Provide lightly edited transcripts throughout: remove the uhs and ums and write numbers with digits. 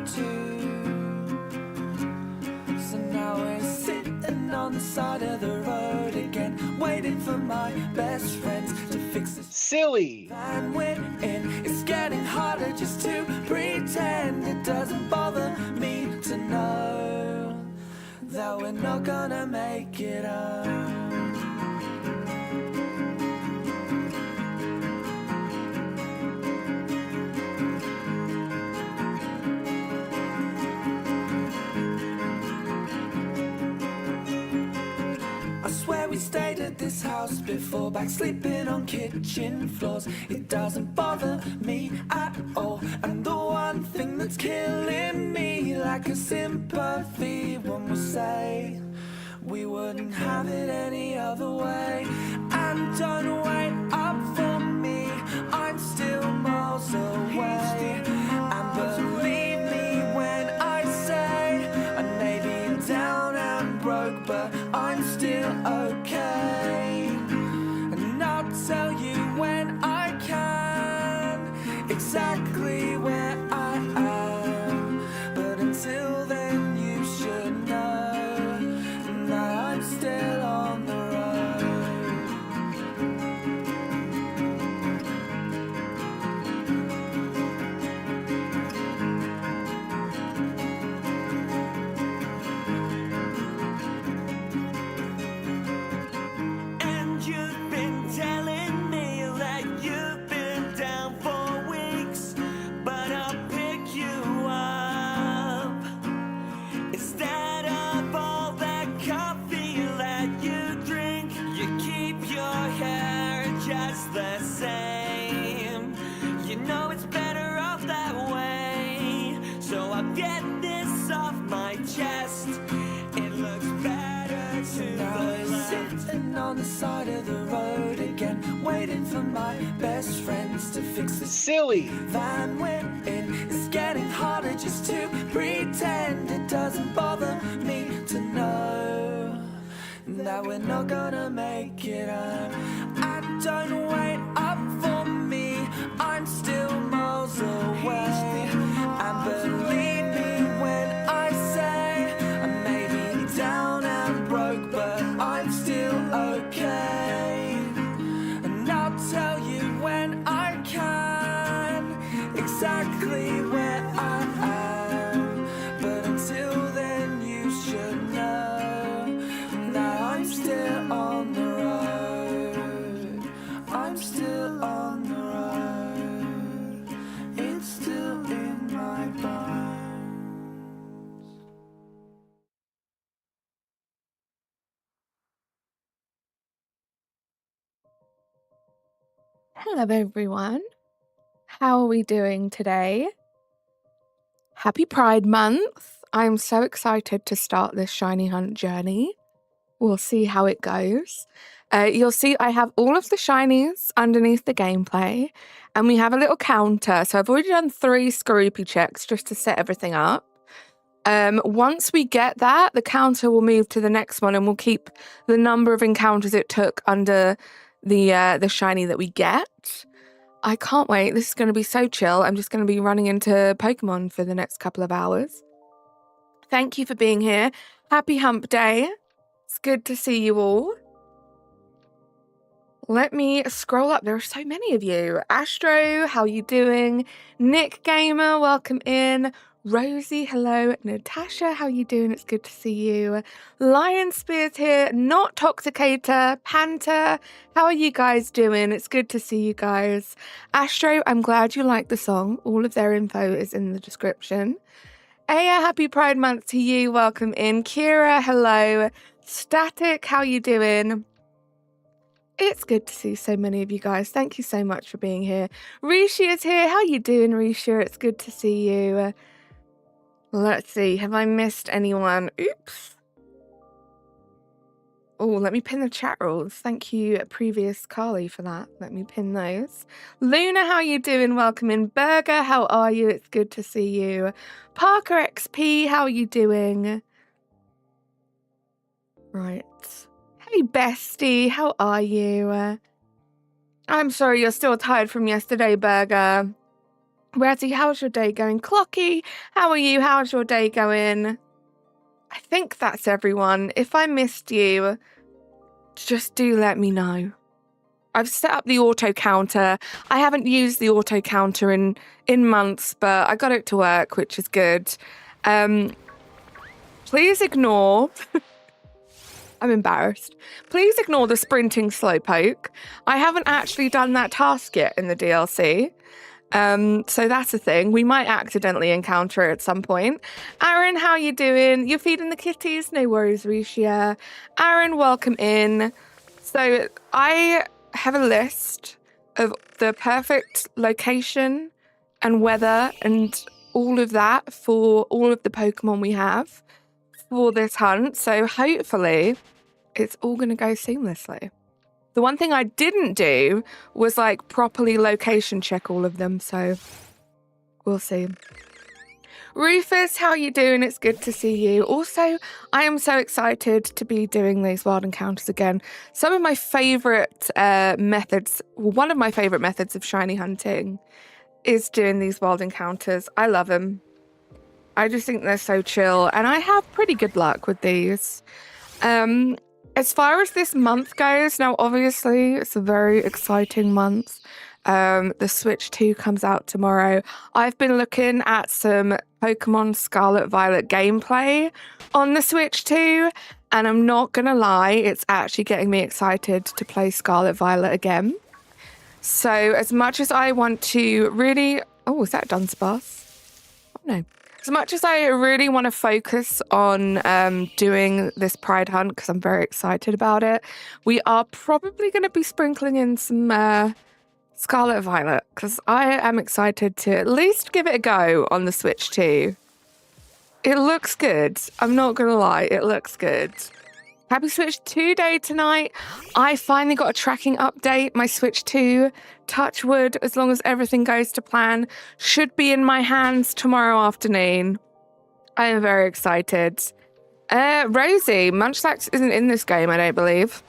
too. So now we're sitting on the side of the road again, waiting for my best friends to fix this Silly. van we're in. It's getting harder just to pretend. It doesn't bother me to know that we're not gonna make it up. I swear we stayed at this house before, back sleeping on kitchen floors. It doesn't bother me at all. And the one thing that's killing me, lack of sympathy, when we say we wouldn't have it any other way. And don't wait up for me, I'm still miles away. And believe me when I say I may be down and broke, but I'm still okay. And I'll tell you when I can exactly where I am. But until then you should know that I'm still on the road. And you've been telling me that you've been down for weeks, but I'll pick you up. Instead of all that coffee that you drink, you keep your hair just the same. You know it's better off that way. So I'll get this off my chest. It looks better to the left. Sitting on the side of the road again, waiting for my best friends to fix this Silly. van we're in. It's getting harder just to pretend. It doesn't bother me to know that we're not gonna make it up. And don't wait up for me, I'm still miles away. And believe me when I say I may be down and broke, but I'm still okay. And I'll tell you when I can exactly where I am. But until then you should know that I'm still on the road. I'm still on the road. It's still in my bones. Hello, everyone. How are we doing today? Happy Pride Month. I'm so excited to start this shiny hunt journey. We'll see how it goes. You'll see I have all of the shinies underneath the gameplay, and we have a little counter. So I've already done 3 Scroopy checks just to set everything up. Once we get that, the counter will move to the next one, and we'll keep the number of encounters it took under the shiny that we get. I can't wait. This is going to be so chill. I'm just going to be running into Pokemon for the next couple of hours. Thank you for being here. Happy Hump Day. It's good to see you all. Let me scroll up. There are so many of you. Astro, how you doing? Nick Gamer, welcome in. Rosie, hello. Natasha, how you doing? It's good to see you. Lion Spears here. Not Toxicator. Panther, how are you guys doing? It's good to see you guys. Astro, I'm glad you like the song. All of their info is in the description. Aya, happy Pride Month to you. Welcome in. Kira, hello. Static, how you doing? It's good to see so many of you guys. Thank you so much for being here. Rishi is here. How you doing, Rishi? It's good to see you. Let's see. Have I missed anyone? Oops. Oh, let me pin the chat rules. Thank you, previous Carly, for that. Let me pin those. Luna, how you doing? Welcome in. Burger, how are you? It's good to see you. Parker XP, how are you doing? Right. Hey, bestie, how are you? I'm sorry you're still tired from yesterday, Burger. Razzie, how's your day going? Clocky, how are you? How's your day going? I think that's everyone. If I missed you, just do let me know. I've set up the auto counter. I haven't used the auto counter in months, but I got it to work, which is good. Please ignore... I'm embarrassed. Please ignore the sprinting slowpoke. I haven't actually done that task yet in the DLC. So that's a thing. We might accidentally encounter it at some point. Aaron, how you doing? You're feeding the kitties? No worries, Risha. Aaron, welcome in. So I have a list of the perfect location and weather and all of that for all of the Pokemon we have for this hunt. So hopefully it's all going to go seamlessly. The one thing I didn't do was like properly location check all of them, so we'll see. Rufus, how are you doing? It's good to see you. Also, I am so excited to be doing these wild encounters again. Some of my favorite methods, one of my favorite methods of shiny hunting is doing these wild encounters. I love them. I just think they're so chill, and I have pretty good luck with these. As far as this month goes, now obviously it's a very exciting month. The Switch 2 comes out tomorrow. I've been looking at some Pokemon Scarlet Violet gameplay on the Switch 2, and I'm not gonna lie, it's actually getting me excited to play Scarlet Violet again. So as much as I want to really... Oh, is that Dunsparce? Oh, no. As much as I really want to focus on doing this Pride Hunt, because I'm very excited about it, we are probably going to be sprinkling in some Scarlet Violet, because I am excited to at least give it a go on the Switch 2. It looks good. I'm not going to lie. It looks good. Happy Switch 2 day tonight. I finally got a tracking update. My Switch 2, touch wood, as long as everything goes to plan, should be in my hands tomorrow afternoon. I am very excited. Rosie, Munchlax isn't in this game, I don't believe.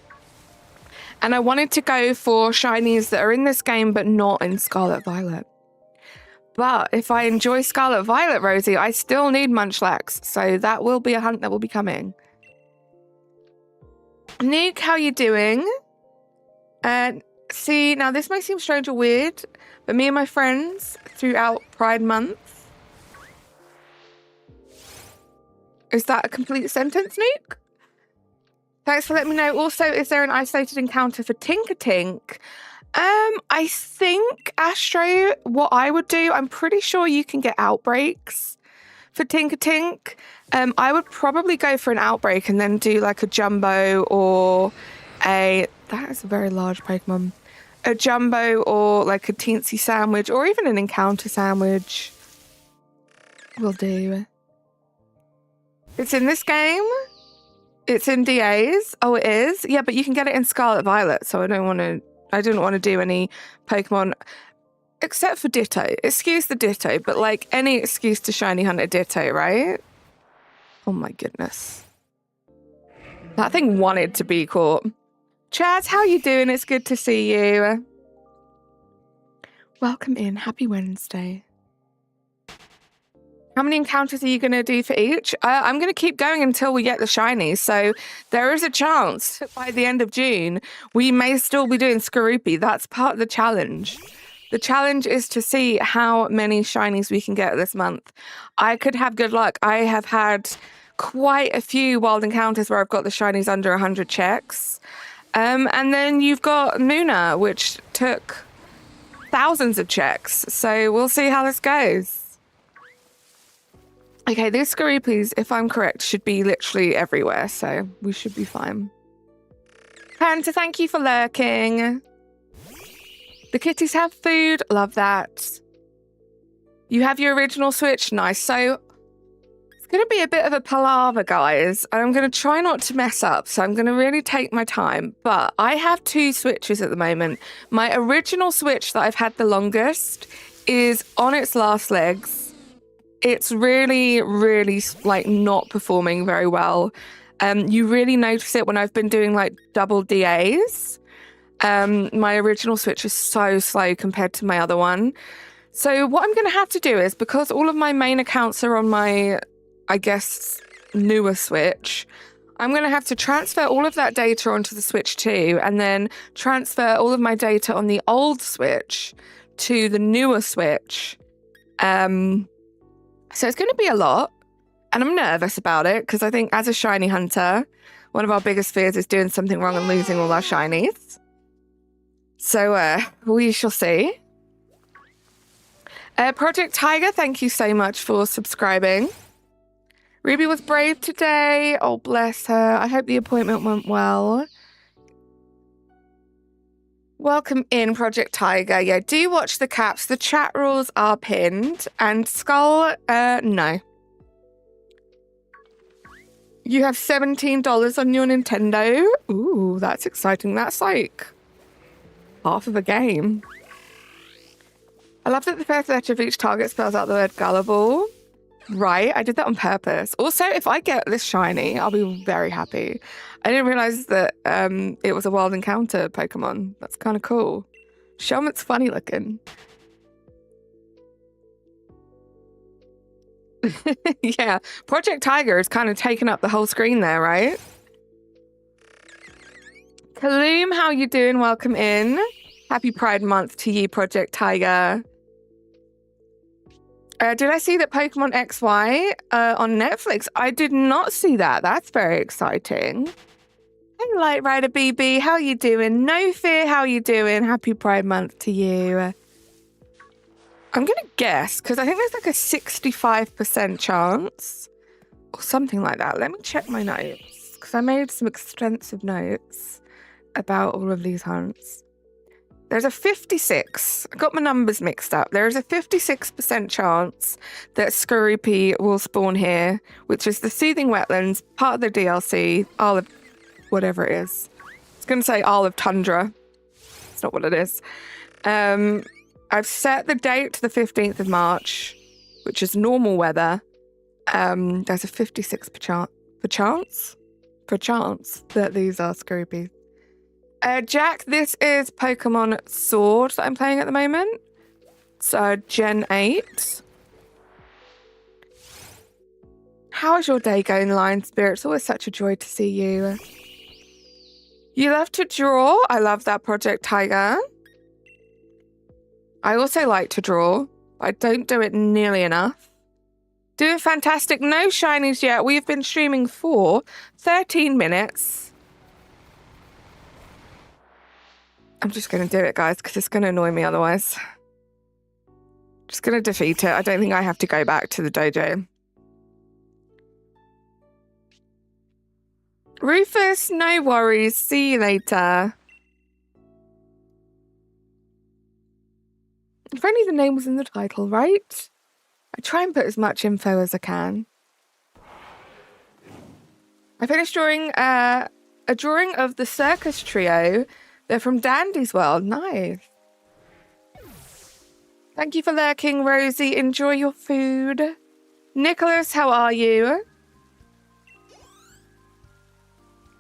And I wanted to go for shinies that are in this game, but not in Scarlet Violet. But if I enjoy Scarlet Violet, Rosie, I still need Munchlax. So that will be a hunt that will be coming. Nick, how you doing? See, now this may seem strange or weird, but me and my friends throughout Pride Month... Is that a complete sentence, Nick? Thanks for letting me know. Also, is there an isolated encounter for Tinkertink? I think, Astro, what I would do, I'm pretty sure you can get outbreaks for Tinkertink. I would probably go for an outbreak and then do like a jumbo or a... That is a very large Pokemon. A jumbo or like a teensy sandwich or even an encounter sandwich will do. It's in this game. It's in DAs. Oh, it is? Yeah, but you can get it in Scarlet Violet, so I didn't want to do any Pokemon... Except for Ditto. Excuse the Ditto, but like any excuse to shiny hunt a Ditto, right? Oh my goodness. That thing wanted to be caught. Chaz, how you doing? It's good to see you. Welcome in. Happy Wednesday. How many encounters are you going to do for each? I'm going to keep going until we get the shinies. So there is a chance that by the end of June, we may still be doing Skorupi. That's part of the challenge. The challenge is to see how many shinies we can get this month. I could have good luck. I have had quite a few wild encounters where I've got the shinies under 100 checks. And then you've got Nuna, which took thousands of checks. So we'll see how this goes. Okay, these Skorupis, if I'm correct, should be literally everywhere. So we should be fine. Panta, thank you for lurking. The kitties have food. Love that. You have your original Switch. Nice. So it's going to be a bit of a palaver, guys. And I'm going to try not to mess up. So I'm going to really take my time. But I have two Switches at the moment. My original Switch that I've had the longest is on its last legs. It's really, really like not performing very well. You really notice it when I've been doing like double DAs. My original Switch is so slow compared to my other one. So what I'm going to have to do is, because all of my main accounts are on my, I guess, newer Switch, I'm going to have to transfer all of that data onto the Switch 2 and then transfer all of my data on the old Switch to the newer Switch. So it's going to be a lot, and I'm nervous about it because I think as a shiny hunter, one of our biggest fears is doing something wrong and losing all our shinies. So we shall see. Project Tiger, thank you so much for subscribing. Ruby was brave today. Oh, bless her. I hope the appointment went well. Welcome in, Project Tiger. Yeah, do watch the caps. The chat rules are pinned. And Skull, no. You have $17 on your Nintendo. Ooh, that's exciting. That's like half of a game. I love that the first letter of each target spells out the word gullible. Right, I did that on purpose. Also, if I get this shiny, I'll be very happy. I didn't realize that it was a wild encounter Pokemon. That's kind of cool. Shelmet's funny looking. Yeah, Project Tiger is kind of taking up the whole screen there, right? Kaloom, how you doing? Welcome in. Happy Pride Month to you, Project Tiger. Did I see that Pokemon XY on Netflix? I did not see that. That's very exciting. Hey, Light Rider BB, how you doing? No Fear, how you doing? Happy Pride Month to you. I'm going to guess, because I think there's like a 65% chance or something like that. Let me check my notes, because I made some extensive notes about all of these hunts. There's a 56, I got my numbers mixed up. There is a 56% chance that Skorupi will spawn here, which is the Soothing Wetlands, part of the DLC, Isle of whatever it is. I was going to say Isle of Tundra. It's not what it is. I've set the date to the 15th of March, which is normal weather. There's a 56% chance that these are Skorupi. Jack, this is Pokemon Sword that I'm playing at the moment. It's Gen 8. How is your day going, Lion Spirit? It's always such a joy to see you. You love to draw. I love that, Project Tiger. I also like to draw. I don't do it nearly enough. Doing fantastic. No shinies yet. We've been streaming for 13 minutes. I'm just going to do it, guys, because it's going to annoy me otherwise. Just going to defeat it. I don't think I have to go back to the dojo. Rufus, no worries. See you later. If only the name was in the title, right? I try and put as much info as I can. I finished drawing a drawing of the circus trio. They're from Dandy's World. Nice. Thank you for lurking, Rosie. Enjoy your food. Nicholas, how are you?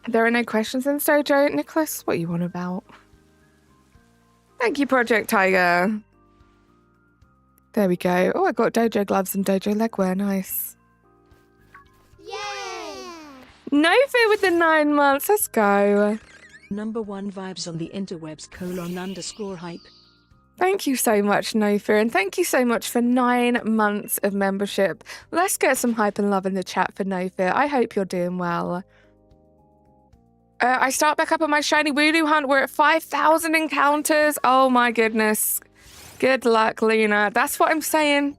There are no questions in Dojo. Nicholas, what are you on about? Thank you, Project Tiger. There we go. Oh, I got dojo gloves and dojo legwear. Nice. Yay! No Fear with the 9 months. Let's go. #1 vibes on the interwebs _hype. Thank you so much, No Fear, and thank you so much for 9 months of membership. Let's get some hype and love in the chat for No Fear. I hope you're doing well. I start back up on my shiny Woodoo hunt. We're at 5,000 encounters. Oh my goodness. Good luck, Luna. That's what I'm saying.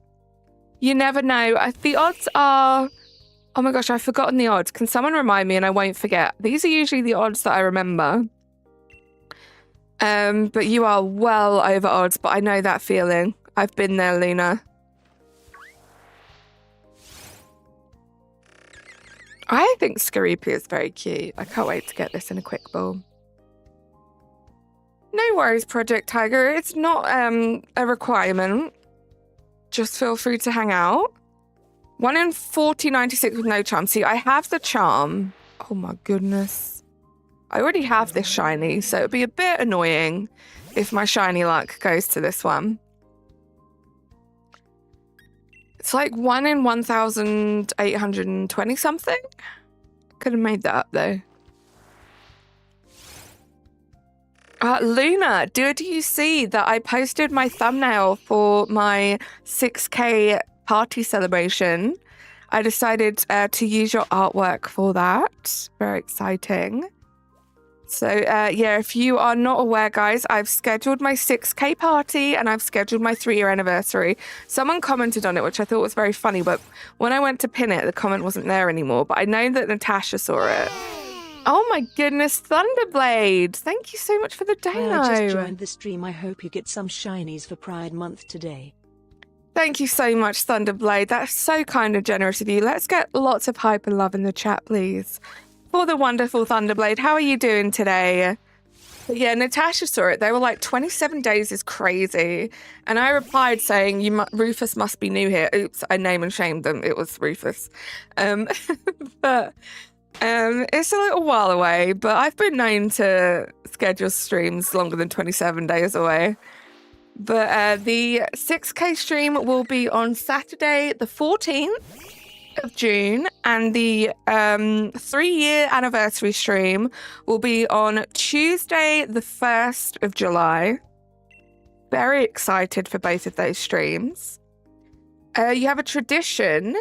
You never know. The odds are... Oh my gosh, I've forgotten the odds. Can someone remind me and I won't forget? These are usually the odds that I remember. But you are well over odds, but I know that feeling. I've been there, Luna. I think Skorupi is very cute. I can't wait to get this in a quick ball. No worries, Project Tiger. It's not a requirement. Just feel free to hang out. 1 in 4096 with no charm. See, I have the charm. Oh my goodness. I already have this shiny, so it'd be a bit annoying if my shiny luck goes to this one. It's like 1 in 1,820 something. Could have made that up though. Luna, do you see that I posted my thumbnail for my 6K party celebration? I decided to use your artwork for that. Very exciting. So yeah, if you are not aware, guys, I've scheduled my 6K party and I've scheduled my 3-year anniversary. Someone commented on it, which I thought was very funny, but when I went to pin it, the comment wasn't there anymore. But I know that Natasha saw it. Oh my goodness, Thunderblade! Thank you so much for the dono. Well, I just joined the stream. I hope you get some shinies for Pride Month today. Thank you so much, Thunderblade. That's so kind and generous of you. Let's get lots of hype and love in the chat, please. For the wonderful Thunderblade, how are you doing today? But yeah, Natasha saw it. They were like, 27 days is crazy. And I replied saying, Rufus must be new here. Oops, I name and shamed them. It was Rufus. But it's a little while away, but I've been known to schedule streams longer than 27 days away. But the 6K stream will be on Saturday, the 14th of June, and the 3-year anniversary stream will be on Tuesday, the 1st of July. Very excited for both of those streams. You have a tradition.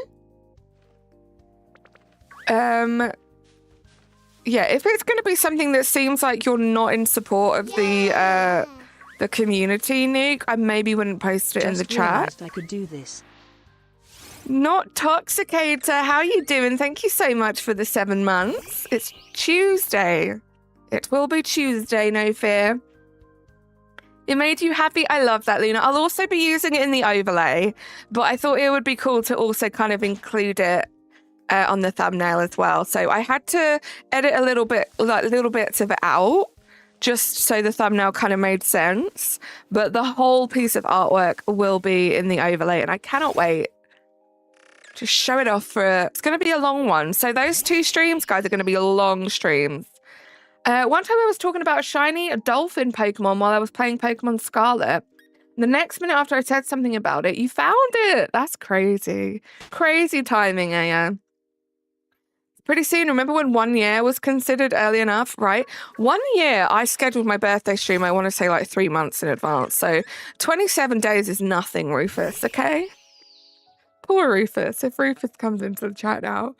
Yeah, if it's going to be something that seems like you're not in support of the community, Nuke, I maybe wouldn't post it in the chat. I could do this. Not Toxicator, how are you doing? Thank you so much for the 7 months. It's Tuesday. It will be Tuesday, no fear. It made you happy? I love that, Luna. I'll also be using it in the overlay, but I thought it would be cool to also kind of include it on the thumbnail as well. So I had to edit a little bit, like little bits of it out, just so the thumbnail kind of made sense. But the whole piece of artwork will be in the overlay, and I cannot wait to show it off for it's going to be a long one. So those 2 streams, guys, are going to be long streams. One time I was talking about a dolphin Pokemon while I was playing Pokemon Scarlet. The next minute after I said something about it, you found it. That's crazy. Crazy timing, yeah. Pretty soon, remember when 1 year was considered early enough, right? 1 year, I scheduled my birthday stream, I want to say like 3 months in advance. So 27 days is nothing, Rufus, okay? Poor Rufus, if Rufus comes into the chat now.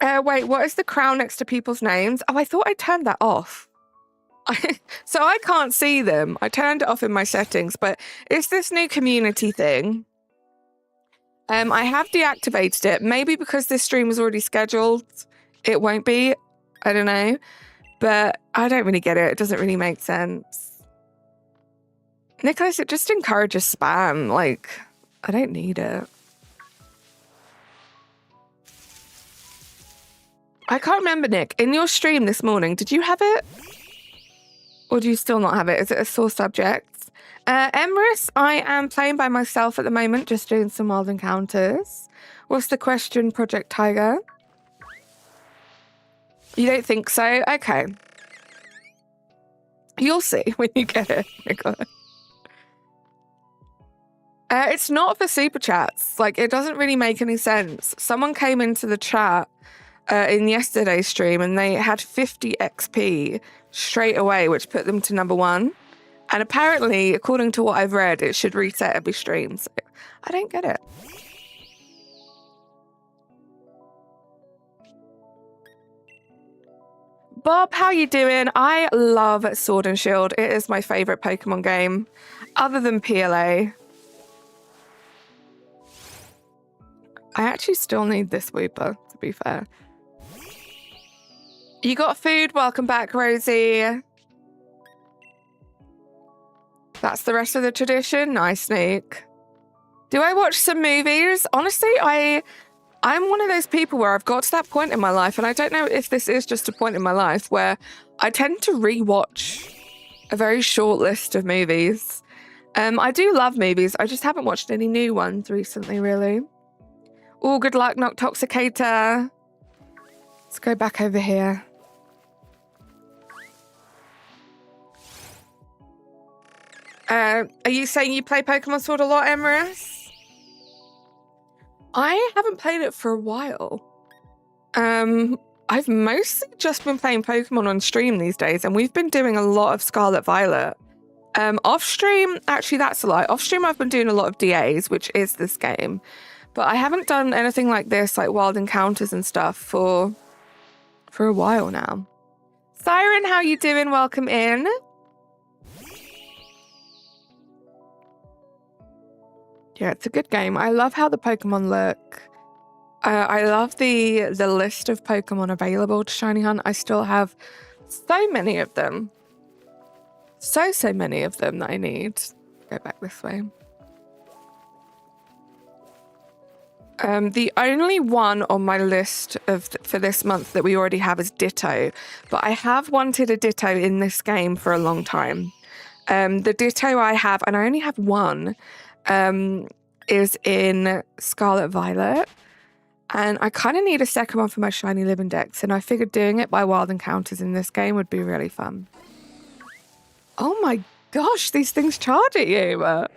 Wait, what is the crown next to people's names? Oh, I thought I turned that off. So I can't see them. I turned it off in my settings, but it's this new community thing. I have deactivated it. Maybe because this stream was already scheduled, it won't be. I don't know. But I don't really get it. It doesn't really make sense. Nicholas, it just encourages spam. Like, I don't need it. I can't remember, Nick. In your stream this morning, did you have it? Or do you still not have it? Is it a sore subject? Emrys, I am playing by myself at the moment, just doing some wild encounters. What's the question, Project Tiger? You don't think so? Okay. You'll see when you get it, Nicola. It's not for super chats. Like, it doesn't really make any sense. Someone came into the chat in yesterday's stream and they had 50 XP straight away, which put them to number 1. And apparently, according to what I've read, it should reset every stream. So I don't get it. Bob, how you doing? I love Sword and Shield. It is my favorite Pokemon game, other than PLA. I actually still need this Wooper, to be fair. You got food? Welcome back, Rosie. That's the rest of the tradition. Nice, Sneak. Do I watch some movies? Honestly, I'm one of those people where I've got to that point in my life, and I don't know if this is just a point in my life, where I tend to rewatch a very short list of movies. I do love movies. I just haven't watched any new ones recently, really. Oh, good luck, Noctoxicator. Let's go back over here. Are you saying you play Pokemon Sword a lot, Emrys? I haven't played it for a while. I've mostly just been playing Pokemon on stream these days, and we've been doing a lot of Scarlet Violet. Off stream, actually that's a lie. Off stream I've been doing a lot of DAs, which is this game. But I haven't done anything like this, like Wild Encounters and stuff, for a while now. Siren, how you doing? Welcome in. Yeah, it's a good game. I love how the Pokemon look. I love the list of Pokemon available to Shiny Hunt. I still have so many of them. So many of them that I need. Go back this way. The only one on my list for this month that we already have is Ditto. But I have wanted a Ditto in this game for a long time. The Ditto I have, and I only have one, is in Scarlet Violet. And I kind of need a second one for my Shiny Living Dex, and I figured doing it by Wild Encounters in this game would be really fun. Oh my gosh, these things charge at you. I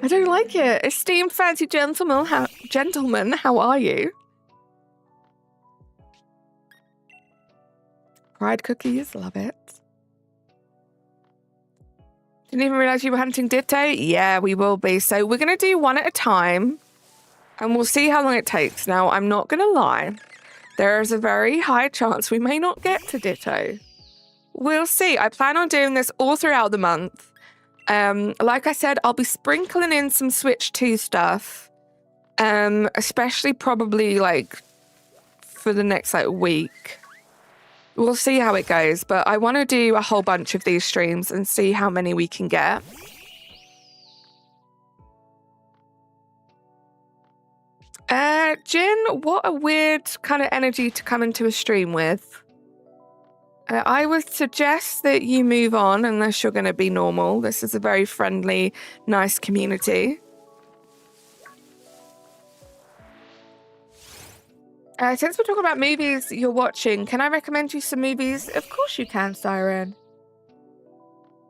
don't like it. Esteemed fancy gentlemen, how are you? Fried cookies, love it. Didn't even realize you were hunting Ditto? Yeah, we will be. So we're going to do one at a time. And we'll see how long it takes. Now, I'm not going to lie. There is a very high chance we may not get to Ditto. We'll see. I plan on doing this all throughout the month. Like I said, I'll be sprinkling in some Switch 2 stuff. Especially probably like for the next like week. We'll see how it goes. But I want to do a whole bunch of these streams and see how many we can get. Jin, what a weird kind of energy to come into a stream with. I would suggest that you move on unless you're going to be normal. This is a very friendly, nice community. Since we're talking about movies you're watching, can I recommend you some movies? Of course you can, Siren.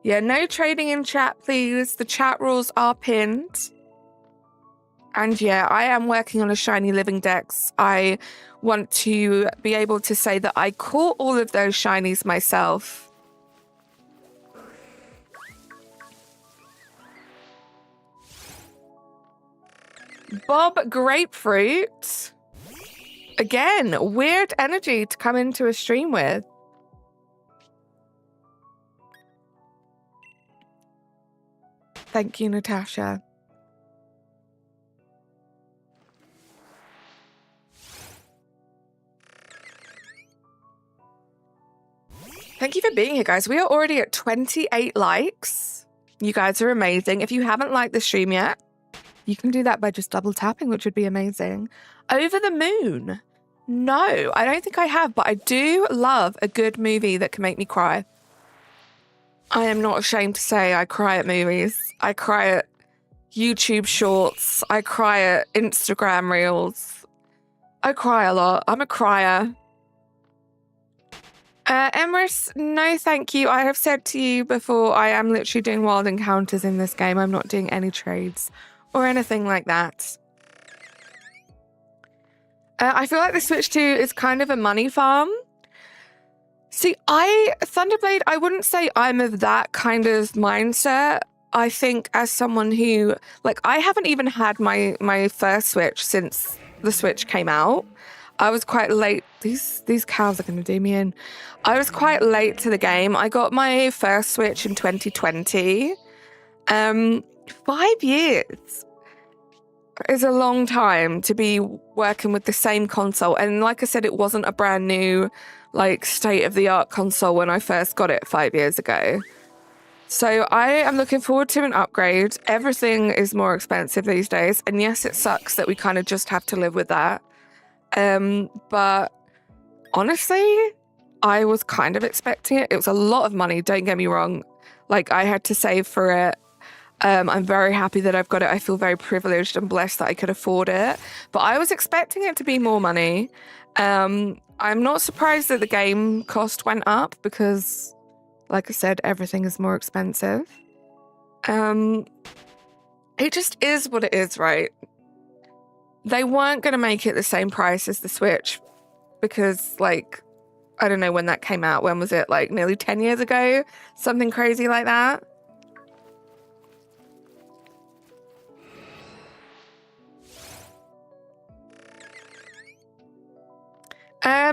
Yeah, no trading in chat, please. The chat rules are pinned. And yeah, I am working on a Shiny Living Dex. I want to be able to say that I caught all of those shinies myself. Bob Grapefruit. Again, weird energy to come into a stream with. Thank you, Natasha. Thank you for being here, guys. We are already at 28 likes. You guys are amazing. If you haven't liked the stream yet, you can do that by just double tapping, which would be amazing. Over the Moon. No, I don't think I have, but I do love a good movie that can make me cry. I am not ashamed to say I cry at movies. I cry at YouTube shorts. I cry at Instagram reels. I cry a lot. I'm a crier. Emrys, no thank you. I have said to you before, I am literally doing Wild Encounters in this game. I'm not doing any trades or anything like that. I feel like the Switch 2 is kind of a money farm. See, Thunderblade, I wouldn't say I'm of that kind of mindset. I think as someone who, like, I haven't even had my first Switch since the Switch came out. I was quite late. These cows are going to do me in. I was quite late to the game. I got my first Switch in 2020. 5 years is a long time to be working with the same console. And like I said, it wasn't a brand new, like, state-of-the-art console when I first got it 5 years ago. So I am looking forward to an upgrade. Everything is more expensive these days. And yes, it sucks that we kind of just have to live with that. But honestly, I was kind of expecting it. It was a lot of money, don't get me wrong. Like, I had to save for it. I'm very happy that I've got it. I feel very privileged and blessed that I could afford it. But I was expecting it to be more money. I'm not surprised that the game cost went up because, like I said, everything is more expensive. It just is what it is, right? they weren't going to make it the same price as the Switch because, like, I don't know when that came out. When was it? Like nearly 10 years ago? Something crazy like that.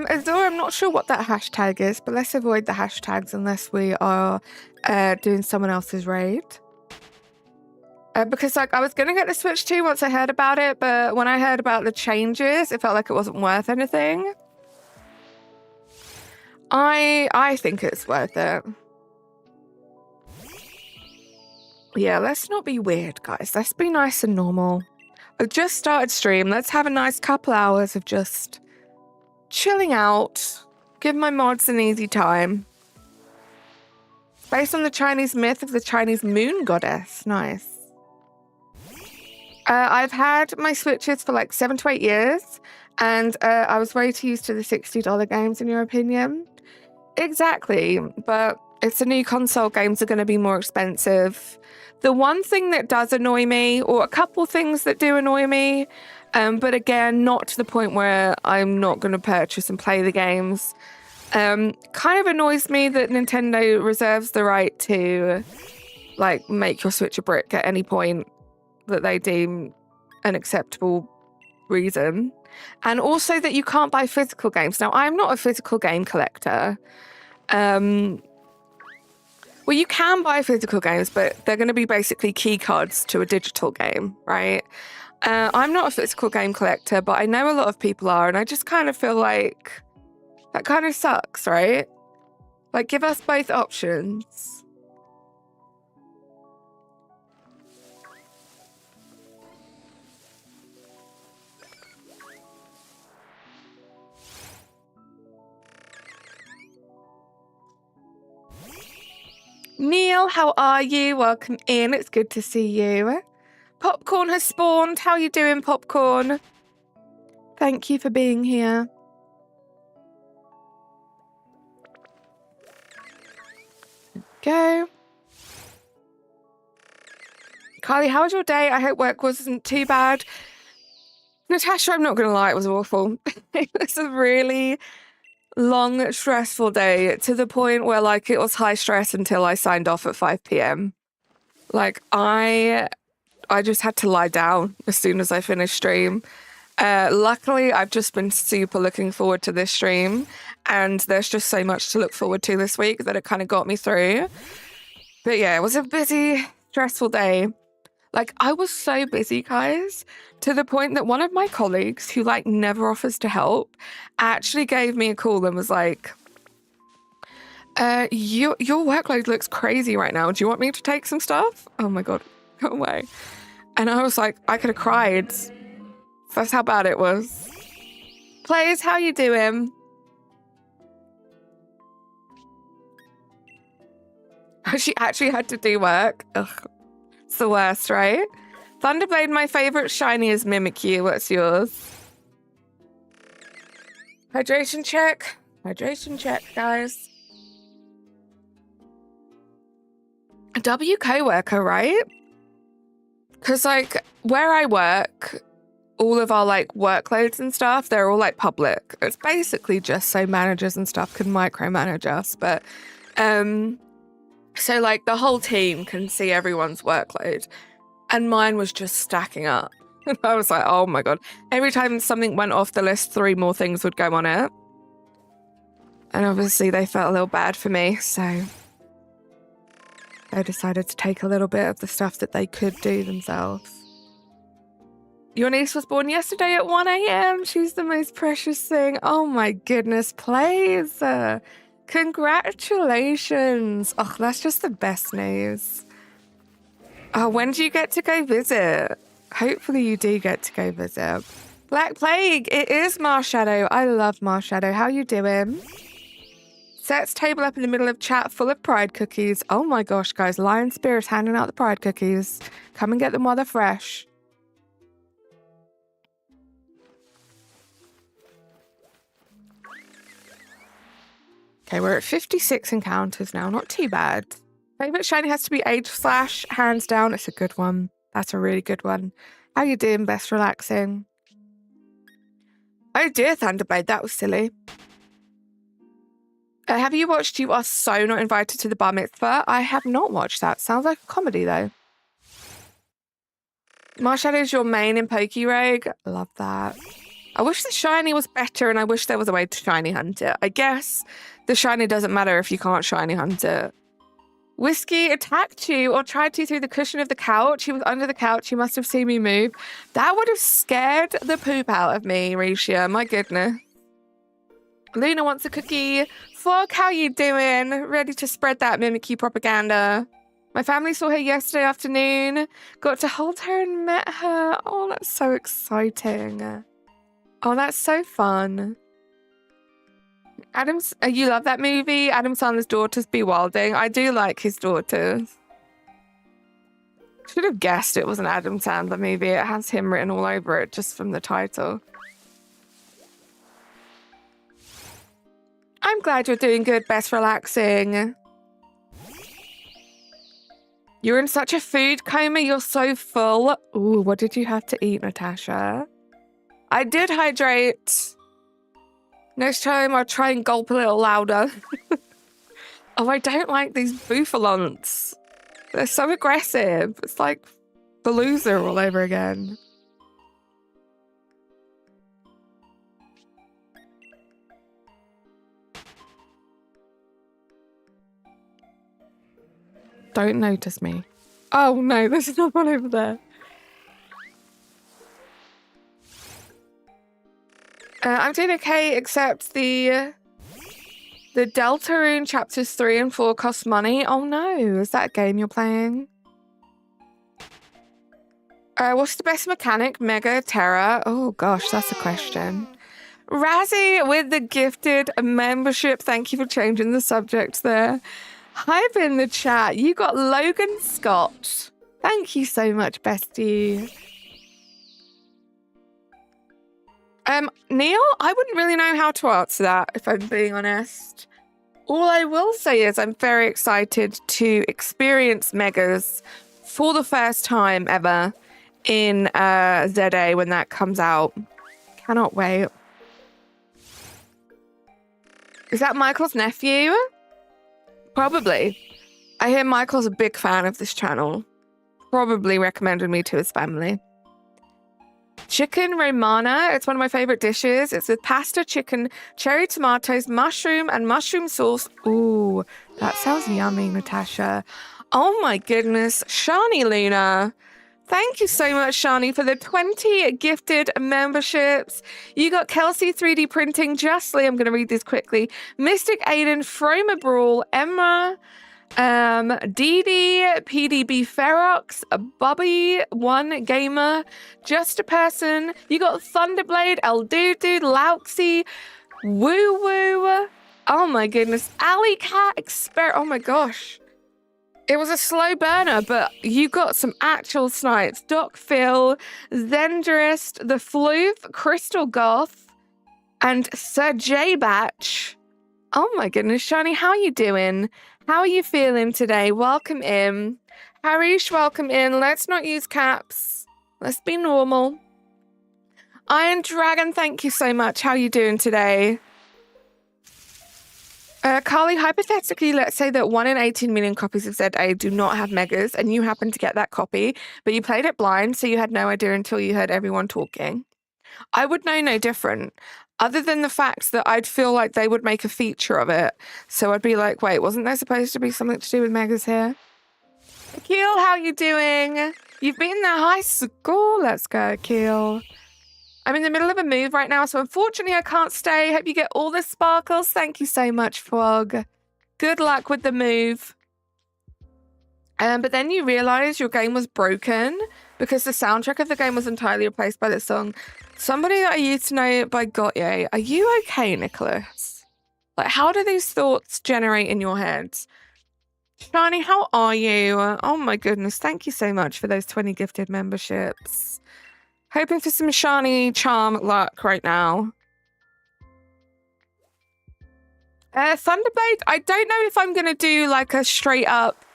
Azure, I'm not sure what that hashtag is, but let's avoid the hashtags unless we are doing someone else's raid. Because like I was gonna get the Switch 2 once I heard about it, but when I heard about the changes, it felt like it wasn't worth anything. I think it's worth it. Yeah, let's not be weird, guys. Let's be nice and normal. I've just started stream. Let's have a nice couple hours of just chilling out. Give my mods an easy time. Based on the Chinese myth of the Chinese moon goddess. Nice. I've had my Switches for like 7 to 8 years, and I was way too used to the $60 games, in your opinion. Exactly, but it's a new console. Games are going to be more expensive. The one thing that does annoy me, or a couple things that do annoy me, but again, not to the point where I'm not going to purchase and play the games, kind of annoys me that Nintendo reserves the right to like make your Switch a brick at any point that they deem an acceptable reason. And also that you can't buy physical games. Now, I'm not a physical game collector. Well, you can buy physical games, but they're going to be basically key cards to a digital game, right? I'm not a physical game collector, but I know a lot of people are, and I just kind of feel like that kind of sucks, right? Like, give us both options. Neil, how are you? Welcome in. It's good to see you. Popcorn has spawned. How you doing, Popcorn? Thank you for being here. Go. Carly, how was your day? I hope work wasn't too bad. Natasha, I'm not going to lie, it was awful. It was a really long, stressful day to the point where, like, it was high stress until I signed off at 5 p.m. Like, I just had to lie down as soon as I finished stream. Luckily, I've just been super looking forward to this stream, and there's just so much to look forward to this week that it kind of got me through. But yeah, it was a busy, stressful day. Like, I was so busy, guys, to the point that one of my colleagues, who, like, never offers to help, actually gave me a call and was like, your workload looks crazy right now. Do you want me to take some stuff? Oh my God, go away. And I was like, I could have cried. That's how bad it was. Players, how you doing? She actually had to do work. Ugh. It's the worst, right? Thunderblade, my favorite shiny is Mimikyu. What's yours? Hydration check. Hydration check, guys. A W co-worker, right? Because, like, where I work, all of our, like, workloads and stuff, they're all, like, public. It's basically just so managers and stuff can micromanage us. But, so, like, the whole team can see everyone's workload. And mine was just stacking up. And I was like, oh my God. Every time something went off the list, 3 more things would go on it. And obviously they felt a little bad for me, so they decided to take a little bit of the stuff that they could do themselves. Your niece was born yesterday at 1 a.m. She's the most precious thing. Oh my goodness, please. Congratulations. Oh, that's just the best news. Oh, when do you get to go visit? Hopefully you do get to go visit. Black Plague, it is Marshadow. I love Marshadow. How you doing? Sets table up in the middle of chat full of pride cookies. Oh my gosh, guys. Lion Spirit's handing out the pride cookies. Come and get them while they're fresh. Okay, we're at 56 encounters now. Not too bad. Favorite shiny has to be Age Slash. Hands down, it's a good one. That's a really good one. How you doing? Best relaxing. Oh dear, Thunderblade, that was silly. Have you watched You Are So Not Invited to the Bar Mitzvah? I have not watched that. Sounds like a comedy, though. Marshallow's your main in Pokérogue. Love that. I wish the shiny was better, and I wish there was a way to shiny hunt it. I guess the shiny doesn't matter if you can't shiny hunt it. Whiskey attacked you or tried to through the cushion of the couch. He was under the couch. He must have seen me move. That would have scared the poop out of me, Risha. My goodness. Luna wants a cookie. Frog, how you doing? Ready to spread that mimicky propaganda. My family saw her yesterday afternoon. Got to hold her and met her. Oh, that's so exciting. Oh, that's so fun. You love that movie? Adam Sandler's daughters be wilding. I do like his daughters. Should have guessed it was an Adam Sandler movie. It has him written all over it just from the title. I'm glad you're doing good, best relaxing. You're in such a food coma, you're so full. Ooh, what did you have to eat, Natasha? I did hydrate. Next time I'll try and gulp a little louder. Oh, I don't like these bouffalants. They're so aggressive. It's like the loser all over again. Don't notice me. Oh no, there's another one over there. I'm doing okay, except the Deltarune chapters 3 and 4 cost money. Oh no, is that a game you're playing? What's the best mechanic? Mega, Terra? Oh gosh, that's a question. Razzie with the gifted membership. Thank you for changing the subject there. Hype in the chat. You got Logan Scott. Thank you so much, bestie. Neil, I wouldn't really know how to answer that, if I'm being honest. All I will say is I'm very excited to experience Megas for the first time ever in ZA when that comes out. Cannot wait. Is that Michael's nephew? Probably. I hear Michael's a big fan of this channel. Probably recommended me to his family. Chicken Romana. It's one of my favorite dishes. It's with pasta, chicken, cherry tomatoes, mushroom, and mushroom sauce. Ooh, that sounds yummy, Natasha. Oh my goodness. Shani Luna. Thank you so much, Shani, for the 20 gifted memberships. You got Kelsey 3D Printing, Justly, I'm going to read these quickly. Mystic Aiden, Froma Brawl, Emma, Dee, PDB Ferox, Bobby, One Gamer, Just a Person. You got Thunderblade, El Dudu, Lauxi, Woo Woo. Oh my goodness. Alley Cat, oh my gosh. It was a slow burner, but you got some actual snipes. Doc Phil, Zenderist, The Floof, Crystal Goth, and Sir J Batch. Oh my goodness, Shani, how are you doing? How are you feeling today? Welcome in. Harish, welcome in. Let's not use caps. Let's be normal. Iron Dragon, thank you so much. How are you doing today? Carly, hypothetically, let's say that 1 in 18 million copies of ZA do not have megas, and you happen to get that copy, but you played it blind, so you had no idea until you heard everyone talking. I would know no different, other than the fact that I'd feel like they would make a feature of it. So I'd be like, wait, wasn't there supposed to be something to do with megas here? Akil, how you doing? You've been in the high school. Let's go, Akil. I'm in the middle of a move right now, so unfortunately I can't stay. Hope you get all the sparkles. Thank you so much, Frog. Good luck with the move. But then you realize your game was broken because the soundtrack of the game was entirely replaced by this song. Somebody that I used to know by Gautier. Are you okay, Nicholas? Like, how do these thoughts generate in your head? Shani, how are you? Oh my goodness. Thank you so much for those 20 gifted memberships. Hoping for some Shani charm luck right now. Thunderblade, I don't know if I'm going to do like a straight up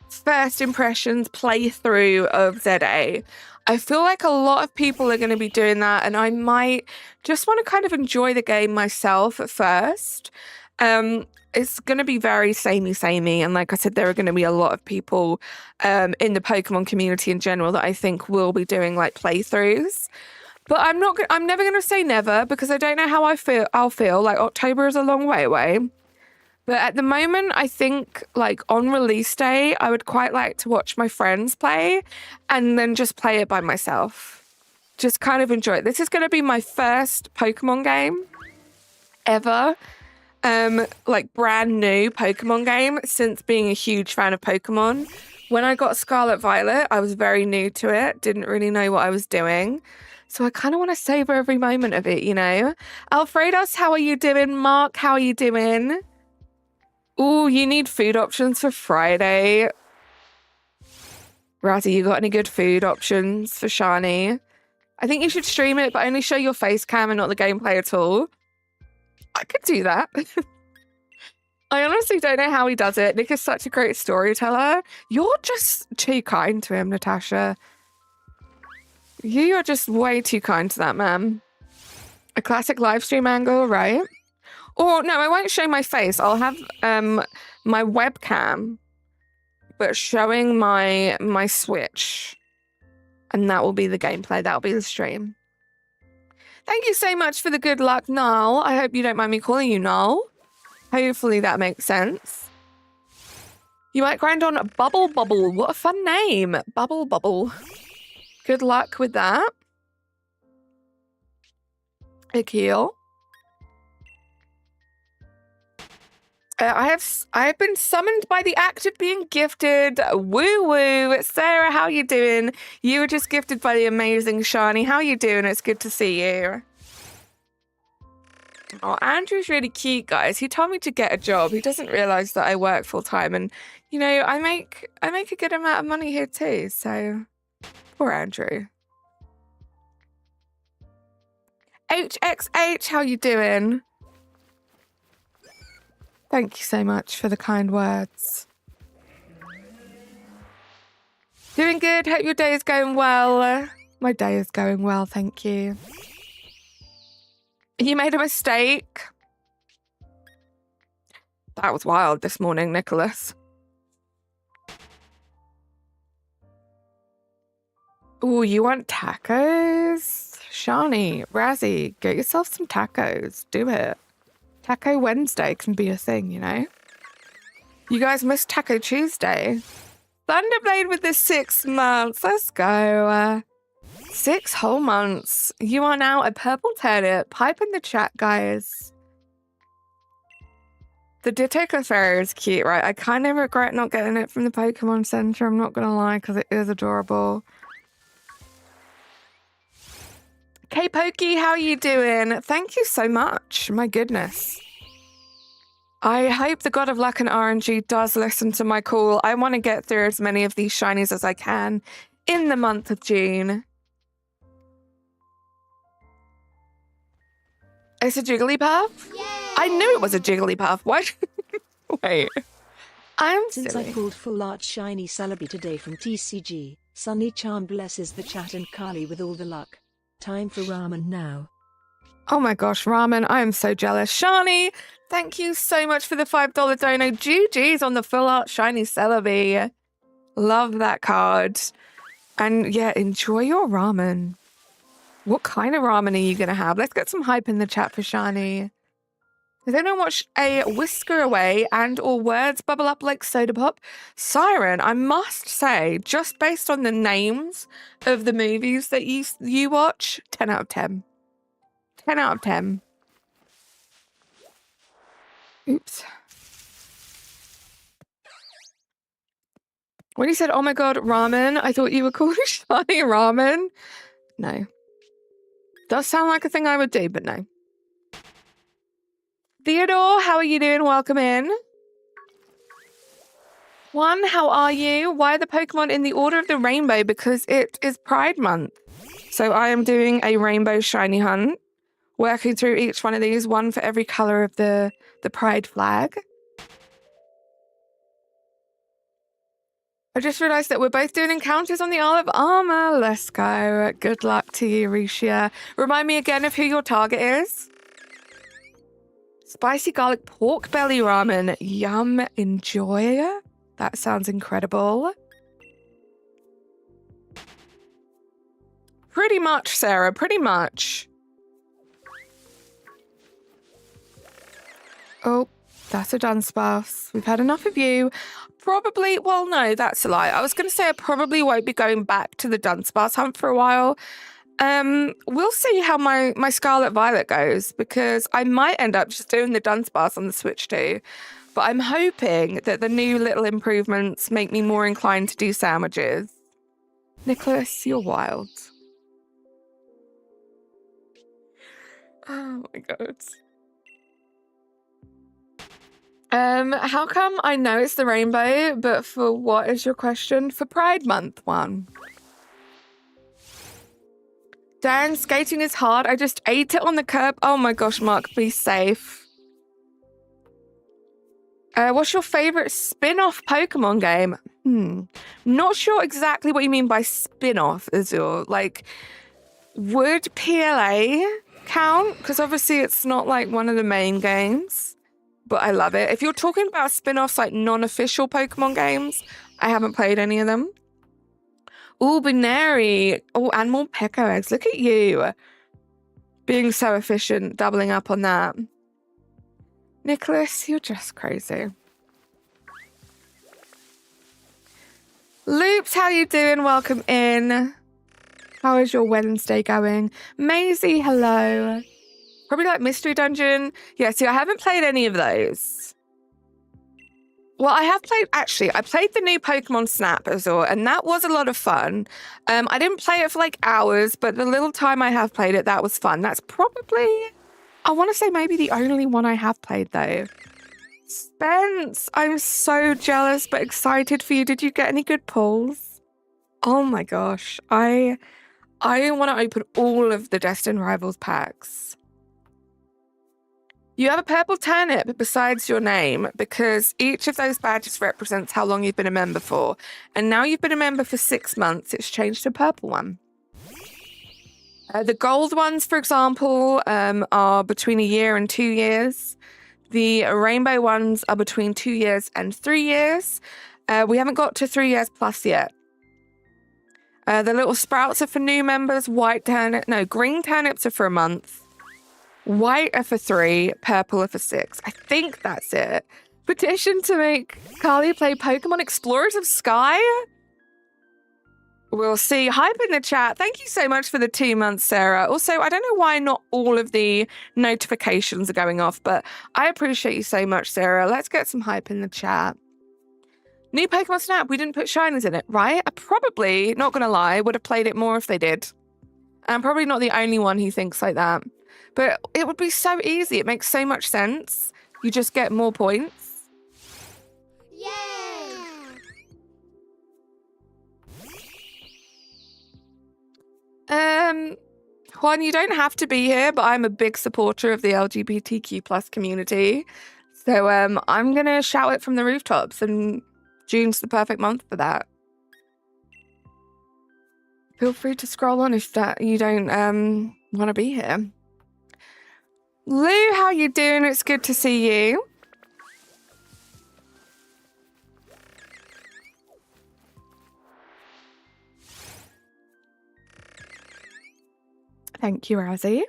first impressions playthrough of ZA. I feel like a lot of people are going to be doing that, and I might just want to kind of enjoy the game myself at first. It's going to be very samey, and like I said, there are going to be a lot of people in the Pokemon community in general that I think will be doing like playthroughs. But I'm never going to say never, because I don't know how I'll feel. Like, October is a long way away. But at the moment, I think, like, on release day, I would quite like to watch my friends play and then just play it by myself. Just kind of enjoy it. This is going to be my first Pokemon game ever. Like, brand new Pokemon game since being a huge fan of Pokemon. When I got Scarlet Violet, I was very new to it. Didn't really know what I was doing. So I kind of want to savor every moment of it, you know? Alfredos, how are you doing? Mark, how are you doing? Ooh, you need food options for Friday. Razzie, you got any good food options for Shani? I think you should stream it, but only show your face cam and not the gameplay at all. I could do that. I honestly don't know how he does it. Nick is such a great storyteller. You're just too kind to him, Natasha. You are just way too kind to that man. A classic live stream angle, right? Or no, I won't show my face. I'll have my webcam, but showing my Switch. And that will be the gameplay. That'll be the stream. Thank you so much for the good luck, Null. I hope you don't mind me calling you Null. Hopefully that makes sense. You might grind on Bubble Bubble. What a fun name. Bubble Bubble. Good luck with that. Akil. I have been summoned by the act of being gifted. Woo woo. Sarah, how you doing? You were just gifted by the amazing Shani. How you doing? It's good to see you. Oh, Andrew's really cute, guys. He told me to get a job. He doesn't realize that I work full time, and you know, I make a good amount of money here too. So, poor Andrew. HXH, how you doing? Thank you so much for the kind words. Doing good. Hope your day is going well. My day is going well, thank you. You made a mistake. That was wild this morning, Nicholas. Ooh, you want tacos? Shani, Razzie, get yourself some tacos. Do it. Taco Wednesday can be a thing, you know? You guys missed Taco Tuesday. Thunderblade with the 6 months. Let's go. 6 whole months. You are now a purple turnip. Pipe in the chat, guys. The Ditto Clefairy is cute, right? I kind of regret not getting it from the Pokemon Center. I'm not going to lie, because it is adorable. Hey, Pokey, how are you doing? Thank you so much. My goodness. I hope the God of Luck and RNG does listen to my call. I want to get through as many of these shinies as I can in the month of June. It's a Jigglypuff? Yay! I knew it was a Jigglypuff. What? Wait. I'm Since silly. I pulled full art shiny Celebi today from TCG, Sunny Charm blesses the chat and Carly with all the luck. Time for ramen now. Oh my gosh, ramen. I am so jealous. Shani, thank you so much for the $5 dono. GG's on the full art shiny Celebi. Love that card. And yeah, enjoy your ramen. What kind of ramen are you going to have? Let's get some hype in the chat for Shani. Does anyone watch a Whisker Away and or Words Bubble Up like Soda Pop? Siren, I must say, just based on the names of the movies that you watch, 10 out of 10. 10 out of 10. Oops. When you said, oh my god, ramen, I thought you were calling Shani ramen. No. Does sound like a thing I would do, but no. Theodore, how are you doing? Welcome in. One, how are you? Why are the Pokemon in the order of the rainbow? Because it is Pride Month. So I am doing a rainbow shiny hunt. Working through each one of these, one for every color of the Pride flag. I just realised that we're both doing encounters on the Isle of Armor. Let's go. Good luck to you, Risha. Remind me again of who your target is. Spicy garlic pork belly ramen. Yum. Enjoy. That sounds incredible. Pretty much, Sarah. Pretty much. Oh, that's a Dunsparce. We've had enough of you. Probably, well, no, that's a lie. I was going to say I probably won't be going back to the Dunsparce hunt for a while. We'll see how my Scarlet Violet goes, because I might end up just doing the Dunsparce on the Switch too. But I'm hoping that the new little improvements make me more inclined to do sandwiches. Nicholas, you're wild. Oh my god. How come I know it's the rainbow, but for what is your question? For Pride Month one. Dan, skating is hard. I just ate it on the curb. Oh my gosh, Mark, be safe. What's your favorite spin-off Pokemon game? Not sure exactly what you mean by spin-off, Azul. Like, would PLA count? Because obviously it's not like one of the main games. But I love it. If you're talking about spin-offs like non-official Pokemon games, I haven't played any of them. Ooh, Binary. Oh, and more Peko eggs. Look at you. Being so efficient, doubling up on that. Nicholas, you're just crazy. Loops, how you doing? Welcome in. How is your Wednesday going? Maisie, hello. Probably like Mystery Dungeon. Yeah, see, I haven't played any of those. Well, I have played, actually, I played the new Pokemon Snap as well, and that was a lot of fun. I didn't play it for like hours, but the little time I have played it, that was fun. That's probably, I want to say maybe the only one I have played though. Spence, I'm so jealous but excited for you. Did you get any good pulls? Oh my gosh, I want to open all of the Destined Rivals packs. You have a purple turnip besides your name because each of those badges represents how long you've been a member for. And now you've been a member for 6 months, it's changed to a purple one. The gold ones, for example, are between 1 year and 2 years. The rainbow ones are between 2 years and 3 years. We haven't got to 3 years plus yet. The little sprouts are for new members. Green turnips are for a month. White are for 3, purple are for 6. I think that's it. Petition to make Carly play Pokemon Explorers of Sky? We'll see. Hype in the chat. Thank you so much for the 2 months, Sarah. Also, I don't know why not all of the notifications are going off, but I appreciate you so much, Sarah. Let's get some hype in the chat. New Pokemon Snap. We didn't put shinies in it, right? I probably, not going to lie, would have played it more if they did. I'm probably not the only one who thinks like that. But it would be so easy. It makes so much sense. You just get more points. Yay! Juan, you don't have to be here, but I'm a big supporter of the LGBTQ plus community. So I'm going to shout it from the rooftops, and June's the perfect month for that. Feel free to scroll on if you don't want to be here. Lou, how you doing? It's good to see you. Thank you, Razzie.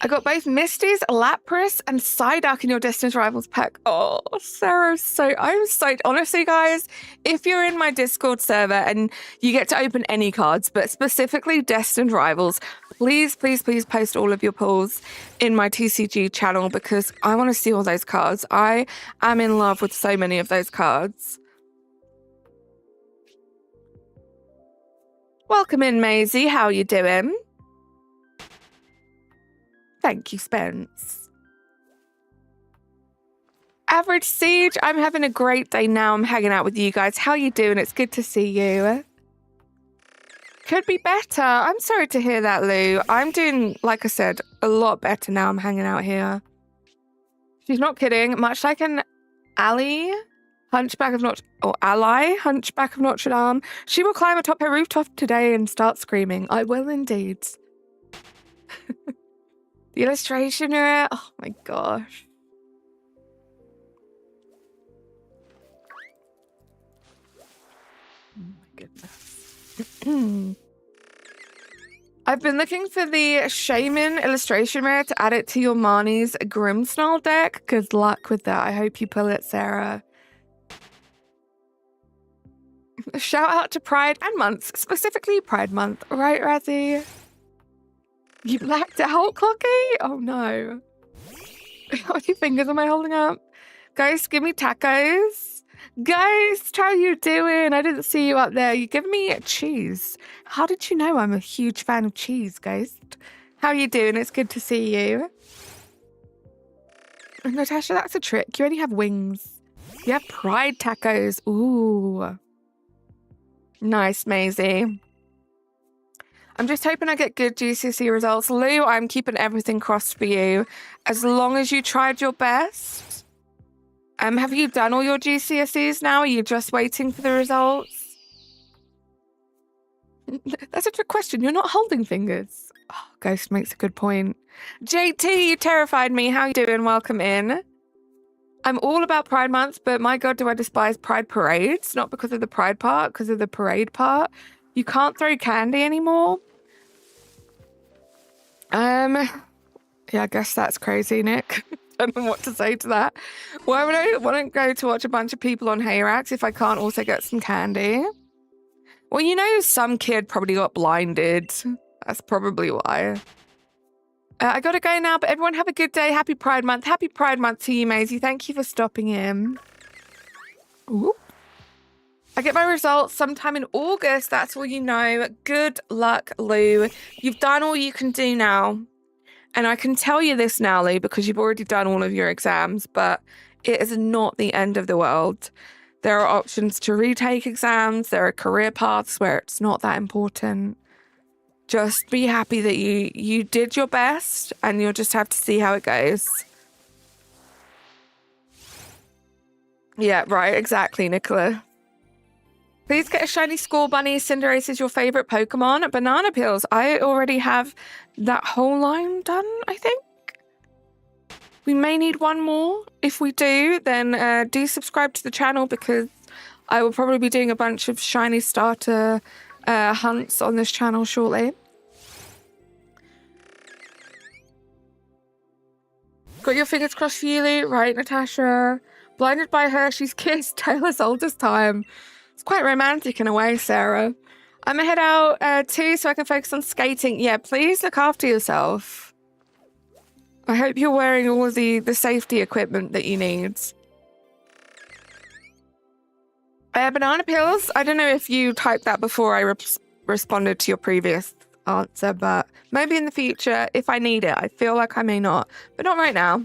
I got both Misty's, Lapras, and Psyduck in your Destined Rivals pack. Oh, Sarah, I'm so honestly, guys, if you're in my Discord server and you get to open any cards, but specifically Destined Rivals, please, please, please post all of your pulls in my TCG channel because I want to see all those cards. I am in love with so many of those cards. Welcome in, Maisie. How you doing? Thank you, Spence. Average Siege, I'm having a great day now. I'm hanging out with you guys. How you doing? It's good to see you. Could be better. I'm sorry to hear that, Lou. I'm doing, like I said, a lot better now. I'm hanging out here. She's not kidding. Much like an alley, Hunchback of Notre or ally Hunchback of Notre Dame. She will climb atop her rooftop today and start screaming. I will indeed. The illustration here. Oh my gosh. Oh my goodness. I've been looking for the Shaman illustration rare to add it to your Marnie's Grimmsnarl deck. Good luck with that. I hope you pull it, Sarah. Shout out to Pride and Month, specifically Pride Month. Right, Razzie? You blacked out, Clocky? Oh no. How many fingers am I holding up? Ghost, give me tacos. Ghost, how you doing? I didn't see you up there. You give me cheese. How did you know I'm a huge fan of cheese, Ghost? How you doing? It's good to see you. Natasha, that's a trick. You only have wings. You have pride tacos. Ooh. Nice, Maisie. I'm just hoping I get good GCSE results. Lou, I'm keeping everything crossed for you. As long as you tried your best. Have you done all your GCSEs now? Are you just waiting for the results? That's a trick question. You're not holding fingers. Oh, Ghost makes a good point. JT, you terrified me. How you doing? Welcome in. I'm all about Pride Month, but my God, do I despise Pride parades? Not because of the Pride part, because of the parade part. You can't throw candy anymore. Yeah, I guess that's crazy, Nick. Don't know what to say to that. Why would I want to go to watch a bunch of people on hay racks if I can't also get some candy? Well, you know, some kid probably got blinded. That's probably why. I gotta go now, but everyone have a good day. Happy Pride Month. Happy Pride Month to you, Maisie. Thank you for stopping in. Ooh. I get my results sometime in August. That's all you know. Good luck, Lou. You've done all you can do now. And I can tell you this now, Lou, because you've already done all of your exams, but it is not the end of the world. There are options to retake exams. There are career paths where it's not that important. Just be happy that you did your best, and you'll just have to see how it goes. Yeah, right, exactly, Nicola. Please get a shiny Score Bunny. Cinderace is your favorite Pokemon. Banana Peels. I already have that whole line done, I think. We may need one more. If we do, then do subscribe to the channel, because I will probably be doing a bunch of shiny starter hunts on this channel shortly. Got your fingers crossed for you, Lou. Right, Natasha. Blinded by Hershey's Kiss, Taylor's oldest time. It's quite romantic in a way, Sarah. I'm gonna head out too so I can focus on skating. Yeah, please look after yourself. I hope you're wearing all the safety equipment that you need. Banana Peels. I don't know if you typed that before I responded to your previous answer, but maybe in the future if I need it. I feel like I may not, but not right now.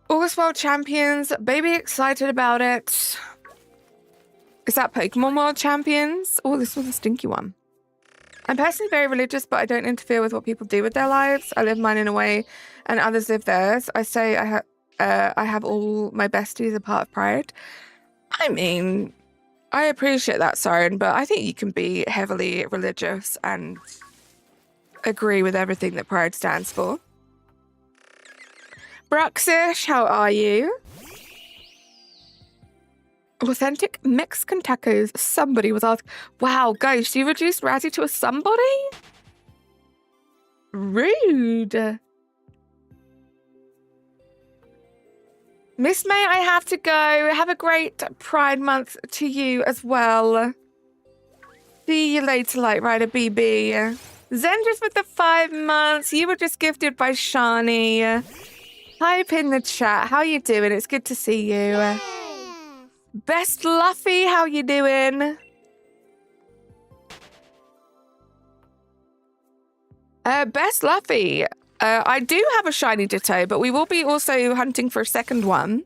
August World Champions. Baby excited about it. Is that Pokemon World Champions? Oh, this was a stinky one. I'm personally very religious, but I don't interfere with what people do with their lives. I live mine in a way, and others live theirs. I say I have all my besties a part of Pride. I mean, I appreciate that, Siren, but I think you can be heavily religious and agree with everything that Pride stands for. Bruxish, how are you? Authentic Mexican tacos. Somebody was asked. Wow, Ghost, you reduced Razzie to a somebody? Rude. Miss May, I have to go. Have a great Pride Month to you as well. See you later, Light Rider BB. Zendra's with the 5 months. You were just gifted by Shani. Type in the chat. How you doing? It's good to see you. Yeah. Best Luffy, how you doing? Best Luffy. I do have a shiny Ditto, but we will be also hunting for a second one.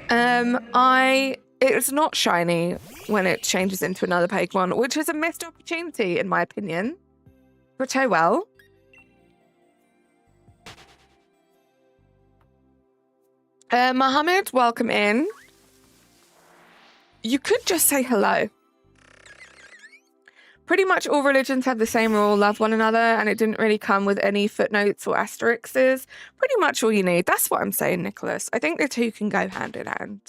It's not shiny when it changes into another Pokemon, which is a missed opportunity, in my opinion. But oh well. Mohammed, welcome in. You could just say hello. Pretty much all religions have the same rule, love one another, and it didn't really come with any footnotes or asterisks. Pretty much all you need. That's what I'm saying, Nicholas. I think the two can go hand in hand.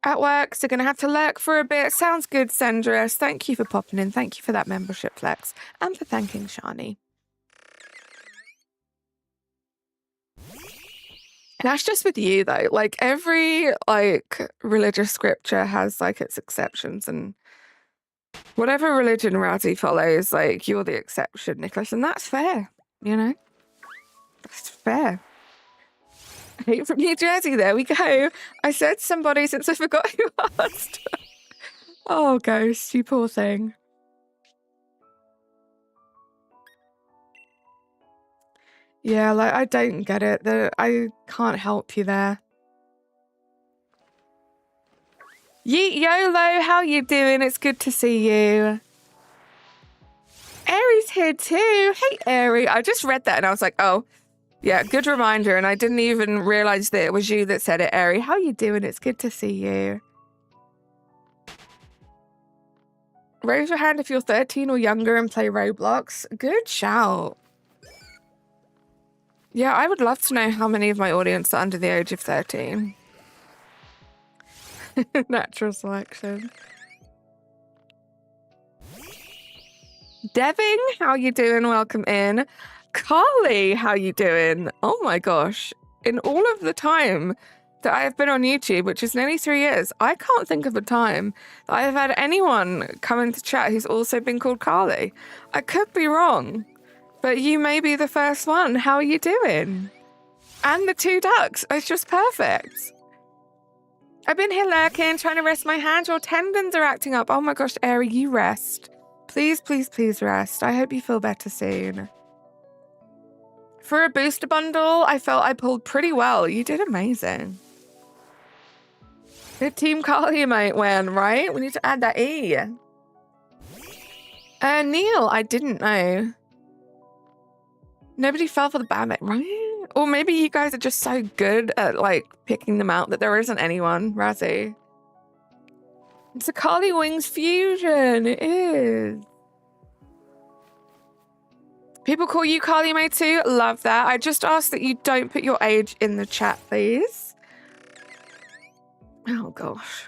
At work, so gonna have to lurk for a bit. Sounds good, Sandras. Thank you for popping in. Thank you for that membership flex. And for thanking Shani. That's just with you, though. Like, every, religious scripture has, its exceptions, and whatever religion Razzie follows, you're the exception, Nicholas, and that's fair, you know? That's fair. Hey, from New Jersey, there we go. I said somebody since I forgot who asked. Oh, Ghost, you poor thing. Yeah, I don't get it. I can't help you there. Yeet YOLO, how you doing? It's good to see you. Aries here too. Hey, Aries. I just read that and I was like, oh, yeah, good reminder. And I didn't even realize that it was you that said it, Aries. How you doing? It's good to see you. Raise your hand if you're 13 or younger and play Roblox. Good shout. Yeah, I would love to know how many of my audience are under the age of 13. Natural selection. Deving, how you doing? Welcome in. Carly, how you doing? Oh my gosh. In all of the time that I have been on YouTube, which is nearly 3 years, I can't think of a time that I have had anyone come into chat who's also been called Carly. I could be wrong, but you may be the first one. How are you doing? And the 2 ducks. It's just perfect. I've been here lurking, trying to rest my hands. Your tendons are acting up. Oh my gosh, Aerie, you rest. Please, please, please rest. I hope you feel better soon. For a booster bundle, I felt I pulled pretty well. You did amazing. Good team Carly, mate, when, right? We need to add that E. Neil, I didn't know. Nobody fell for the bandit, right? Or maybe you guys are just so good at, picking them out that there isn't anyone, Razzie. It's a Carly Wings fusion. It is. People call you Carly May too. Love that. I just ask that you don't put your age in the chat, please. Oh, gosh.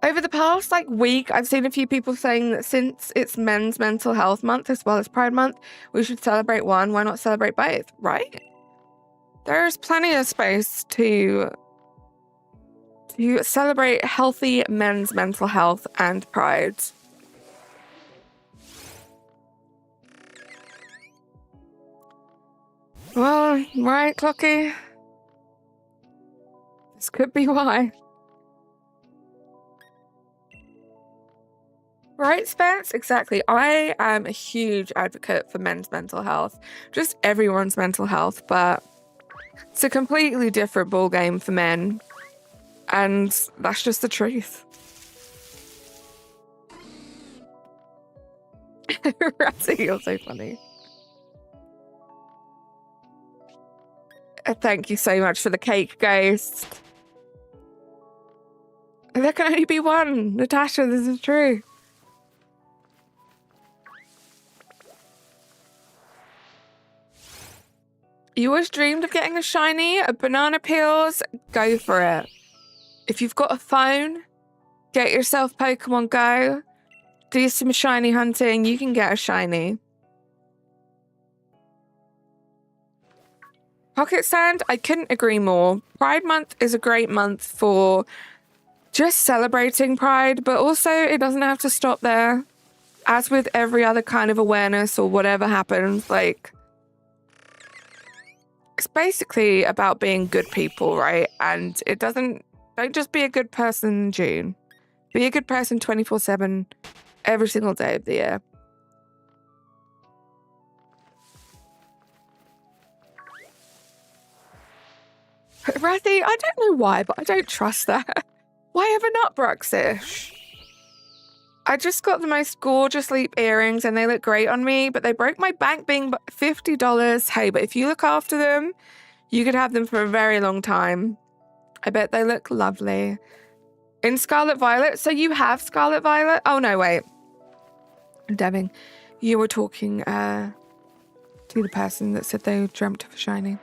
Over the past week, I've seen a few people saying that since it's Men's Mental Health Month as well as Pride Month, we should celebrate one. Why not celebrate both, right? There's plenty of space to celebrate healthy men's mental health and pride. Well, right, Clocky? This could be why. Right, Spence? Exactly. I am a huge advocate for men's mental health. Just everyone's mental health, but it's a completely different ballgame for men. And that's just the truth. Razzie, you're so funny. Thank you so much for the cake, Ghost. There can only be one. Natasha, this is true. You always dreamed of getting a shiny? Banana peels? Go for it. If you've got a phone, get yourself Pokemon Go. Do some shiny hunting. You can get a shiny. Pocket Sand, I couldn't agree more. Pride Month is a great month for just celebrating Pride, but also it doesn't have to stop there. As with every other kind of awareness or whatever happens, it's basically about being good people, right? And don't just be a good person in June. Be a good person 24/7, every single day of the year. Rathy, I don't know why, but I don't trust that. Why have a nut Bruxish? I just got the most gorgeous leap earrings and they look great on me, but they broke my bank being $50. Hey, but if you look after them, you could have them for a very long time. I bet they look lovely. In Scarlet Violet? So you have Scarlet Violet? Oh, no, wait. Devin, you were talking to the person that said they dreamt of a shiny.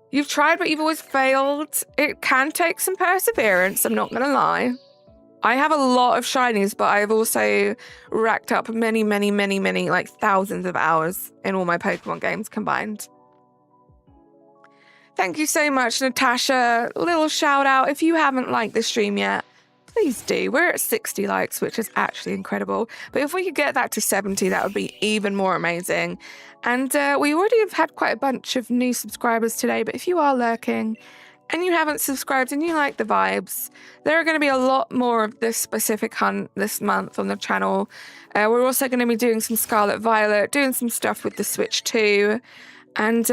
You've tried, but you've always failed. It can take some perseverance, I'm not going to lie. I have a lot of shinies, but I've also racked up many, like thousands of hours in all my Pokemon games combined. Thank you so much, Natasha. Little shout out. If you haven't liked the stream yet, please do. We're at 60 likes, which is actually incredible. But if we could get that to 70, that would be even more amazing. And we already have had quite a bunch of new subscribers today, but if you are lurking and you haven't subscribed and you like the vibes, there are going to be a lot more of this specific hunt this month on the channel. We're also going to be doing some Scarlet Violet, doing some stuff with the Switch too. And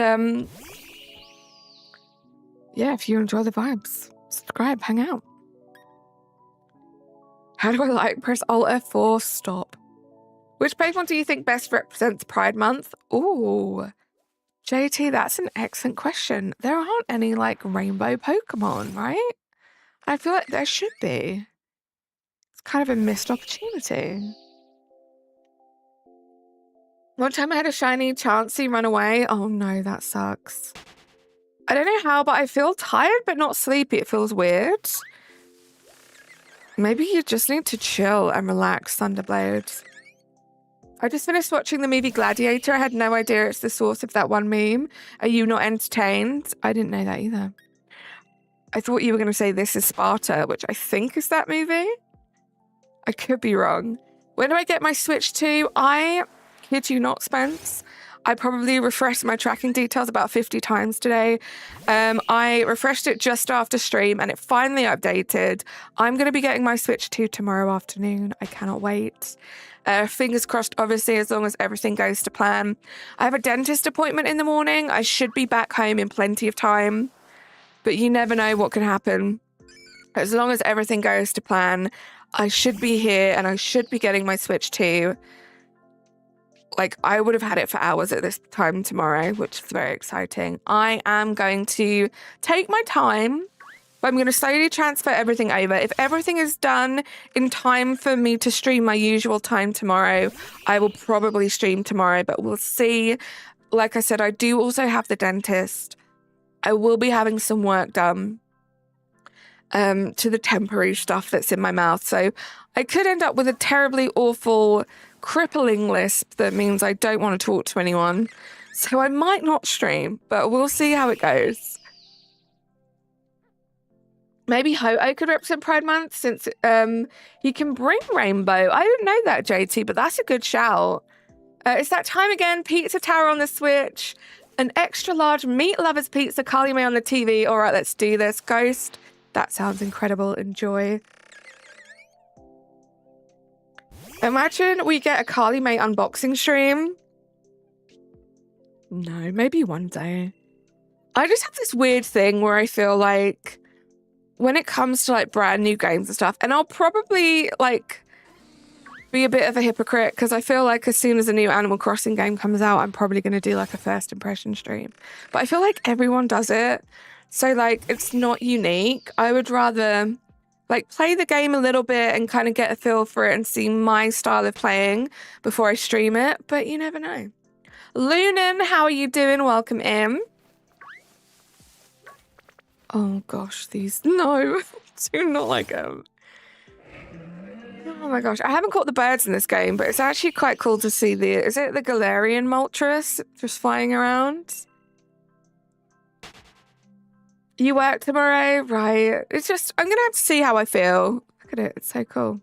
yeah, if you enjoy the vibes, subscribe, hang out. How do I like press Alt F4? Stop. Which Pokemon do you think best represents Pride Month? Ooh, JT, that's an excellent question. There aren't any like rainbow Pokemon, right? I feel like there should be. It's kind of a missed opportunity. One time I had a shiny Chansey run away. Oh no, that sucks. I don't know how, but I feel tired but not sleepy. It feels weird. Maybe you just need to chill and relax, Thunderblade. I just finished watching the movie Gladiator. I had no idea it's the source of that one meme. Are you not entertained? I didn't know that either. I thought you were going to say This Is Sparta, which I think is that movie. I could be wrong. When do I get my Switch 2? I kid you not, Spence. I probably refreshed my tracking details about 50 times today. I refreshed it just after stream and it finally updated. I'm going to be getting my Switch 2 tomorrow afternoon. I cannot wait. Fingers crossed, obviously, as long as everything goes to plan. I have a dentist appointment in the morning. I should be back home in plenty of time, but you never know what can happen. As long as everything goes to plan, I should be here and I should be getting my Switch 2. Like, I would have had it for hours at this time tomorrow, which is very exciting. I am going to take my time, but I'm going to slowly transfer everything over. If everything is done in time for me to stream my usual time tomorrow, I will probably stream tomorrow, but we'll see. Like I said, I do also have the dentist. I will be having some work done to the temporary stuff that's in my mouth. So I could end up with a terribly awful, crippling lisp that means I don't want to talk to anyone. So I might not stream, but we'll see how it goes. Maybe Ho-Oh could represent Pride Month since he can bring rainbow. I didn't know that, JT, but that's a good shout. It's that time again. Pizza Tower on the Switch. An extra large meat lovers pizza. Carly May on the TV. All right, let's do this. Ghost. That sounds incredible. Enjoy. Imagine we get a Carly May unboxing stream. No, maybe one day. I just have this weird thing where I feel like when it comes to like brand new games and stuff, and I'll probably like be a bit of a hypocrite because I feel like as soon as a new Animal Crossing game comes out, I'm probably going to do like a first impression stream. But I feel like everyone does it. So like it's not unique. I would rather like play the game a little bit and kind of get a feel for it and see my style of playing before I stream it. But you never know. Lunan, how are you doing? Welcome in. Oh gosh, these... No, do not like them. Oh my gosh, I haven't caught the birds in this game, but it's actually quite cool to see the... Is it the Galarian Moltres just flying around? You work tomorrow? Right. It's just... I'm going to have to see how I feel. Look at it. It's so cool.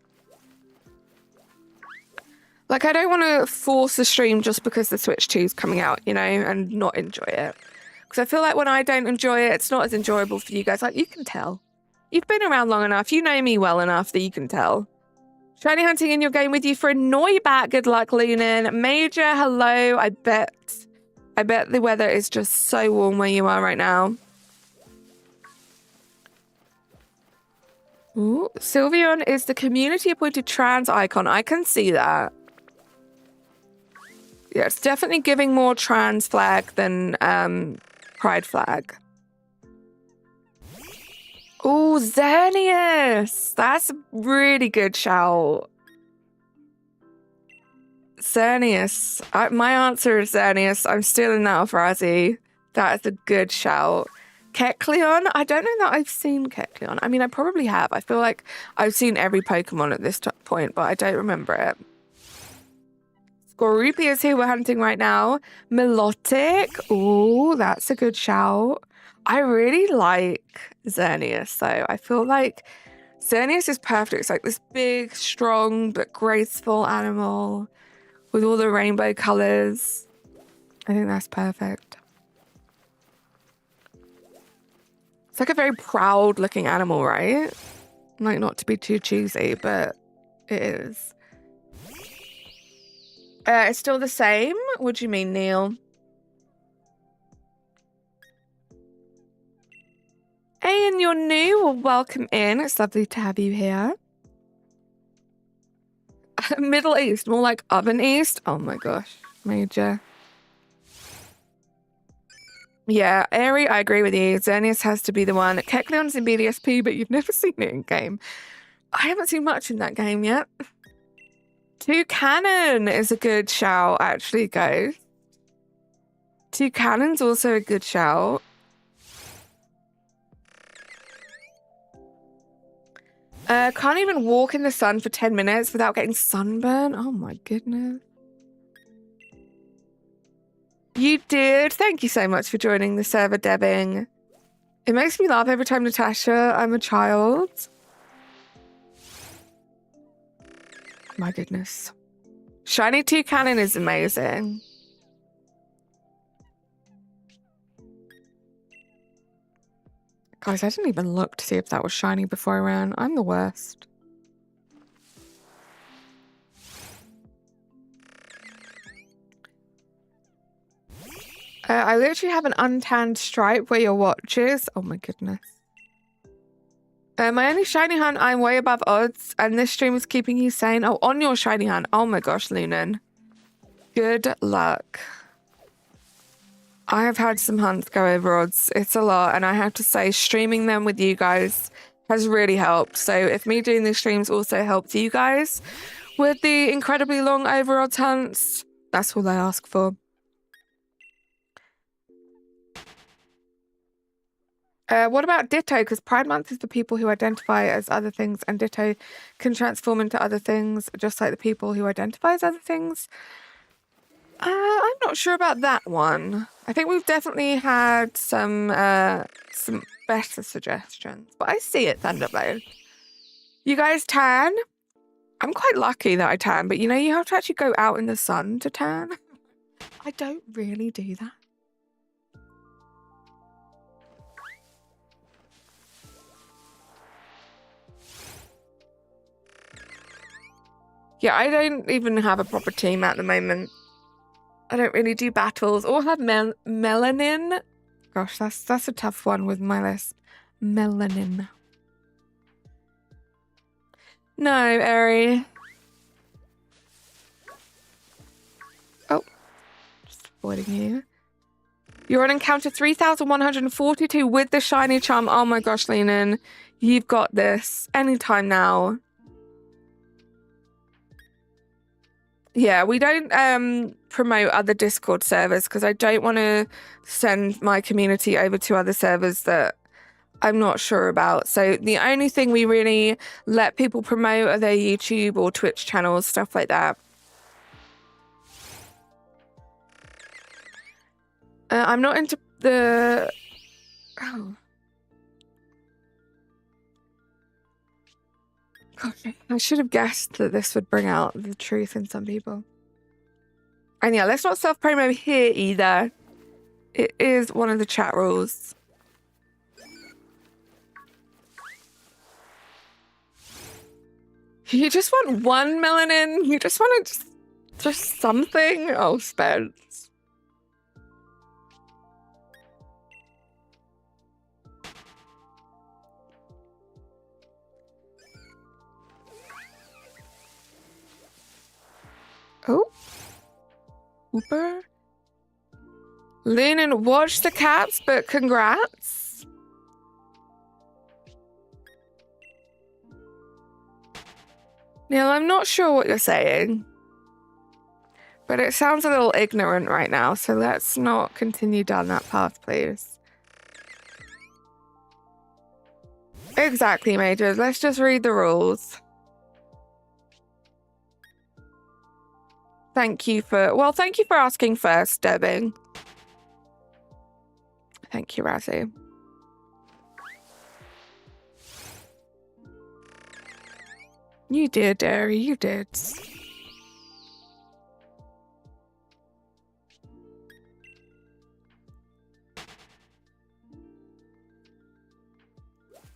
Like, I don't want to force a stream just because the Switch 2 is coming out, you know, and not enjoy it. Because I feel like when I don't enjoy it, it's not as enjoyable for you guys. Like, you can tell. You've been around long enough. You know me well enough that you can tell. Shiny hunting in your game with you for a Noibat. Good luck, Lunan. Major, hello. I bet the weather is just so warm where you are right now. Ooh, Sylveon is the community-appointed trans icon. I can see that. Yeah, it's definitely giving more trans flag than pride flag. Oh, Xerneas! That's a really good shout. Xerneas. My answer is Xerneas. I'm still in that off Razzie. That is a good shout. Kecleon? I don't know that I've seen Kecleon. I mean, I probably have. I feel like I've seen every Pokemon at this point, but I don't remember it. Skorupi is who we're hunting right now. Milotic. Oh, that's a good shout. I really like Xerneas, though. I feel like Xerneas is perfect. It's like this big, strong, but graceful animal with all the rainbow colors. I think that's perfect. It's like a very proud looking animal, right? Like, not to be too cheesy, but it is. It's still the same? What do you mean, Neil? Hey, and you're new. Well, welcome in. It's lovely to have you here. Middle East, more like Oven East. Oh my gosh, major. Yeah, Airy, I agree with you. Xerneas has to be the one. Kecleon's in BDSP, but you've never seen it in game. I haven't seen much in that game yet. Toucannon is a good shout, actually, guys. Toucannon's also a good shout. Can't even walk in the sun for 10 minutes without getting sunburn. Oh my goodness. You did. Thank you so much for joining the server, Debbing. It makes me laugh every time, Natasha. I'm a child. My goodness. Shiny Toucannon is amazing. Guys, I didn't even look to see if that was shiny before I ran. I'm the worst. I literally have an untanned stripe where your watch is. Oh my goodness. My only shiny hunt, I'm way above odds, and this stream is keeping you sane. Oh, on your shiny hunt. Oh my gosh, Lunan. Good luck. I have had some hunts go over odds. It's a lot, and I have to say, streaming them with you guys has really helped. So if me doing these streams also helped you guys with the incredibly long over odds hunts, that's all I ask for. What about Ditto? Because Pride Month is for people who identify as other things, and Ditto can transform into other things, just like the people who identify as other things. I'm not sure about that one. I think we've definitely had some better suggestions, but I see it, Thunderblow. You guys tan? I'm quite lucky that I tan, but you know, you have to actually go out in the sun to tan. I don't really do that. Yeah, I don't even have a proper team at the moment. I don't really do battles or have melanin. Gosh, that's a tough one with my list. Melanin. No, Eri. Oh, just avoiding you. You're on encounter 3,142 with the shiny charm. Oh my gosh, Lenin. You've got this. Anytime now. Yeah, we don't promote other Discord servers because I don't want to send my community over to other servers that I'm not sure about. So the only thing we really let people promote are their YouTube or Twitch channels, stuff like that. I'm not into the... Oh. God, I should have guessed that this would bring out the truth in some people. And yeah, let's not self-promo here either. It is one of the chat rules. You just want one melanin? You just want just something? Oh, Spence. Cooper. Lennon, watch the caps, but congrats. Neil, I'm not sure what you're saying, but it sounds a little ignorant right now, so let's not continue down that path, please. Exactly, Majors. Let's just read the rules. Thank you for asking first, Debbie. Thank you, Razzie. You did, Derry, you did.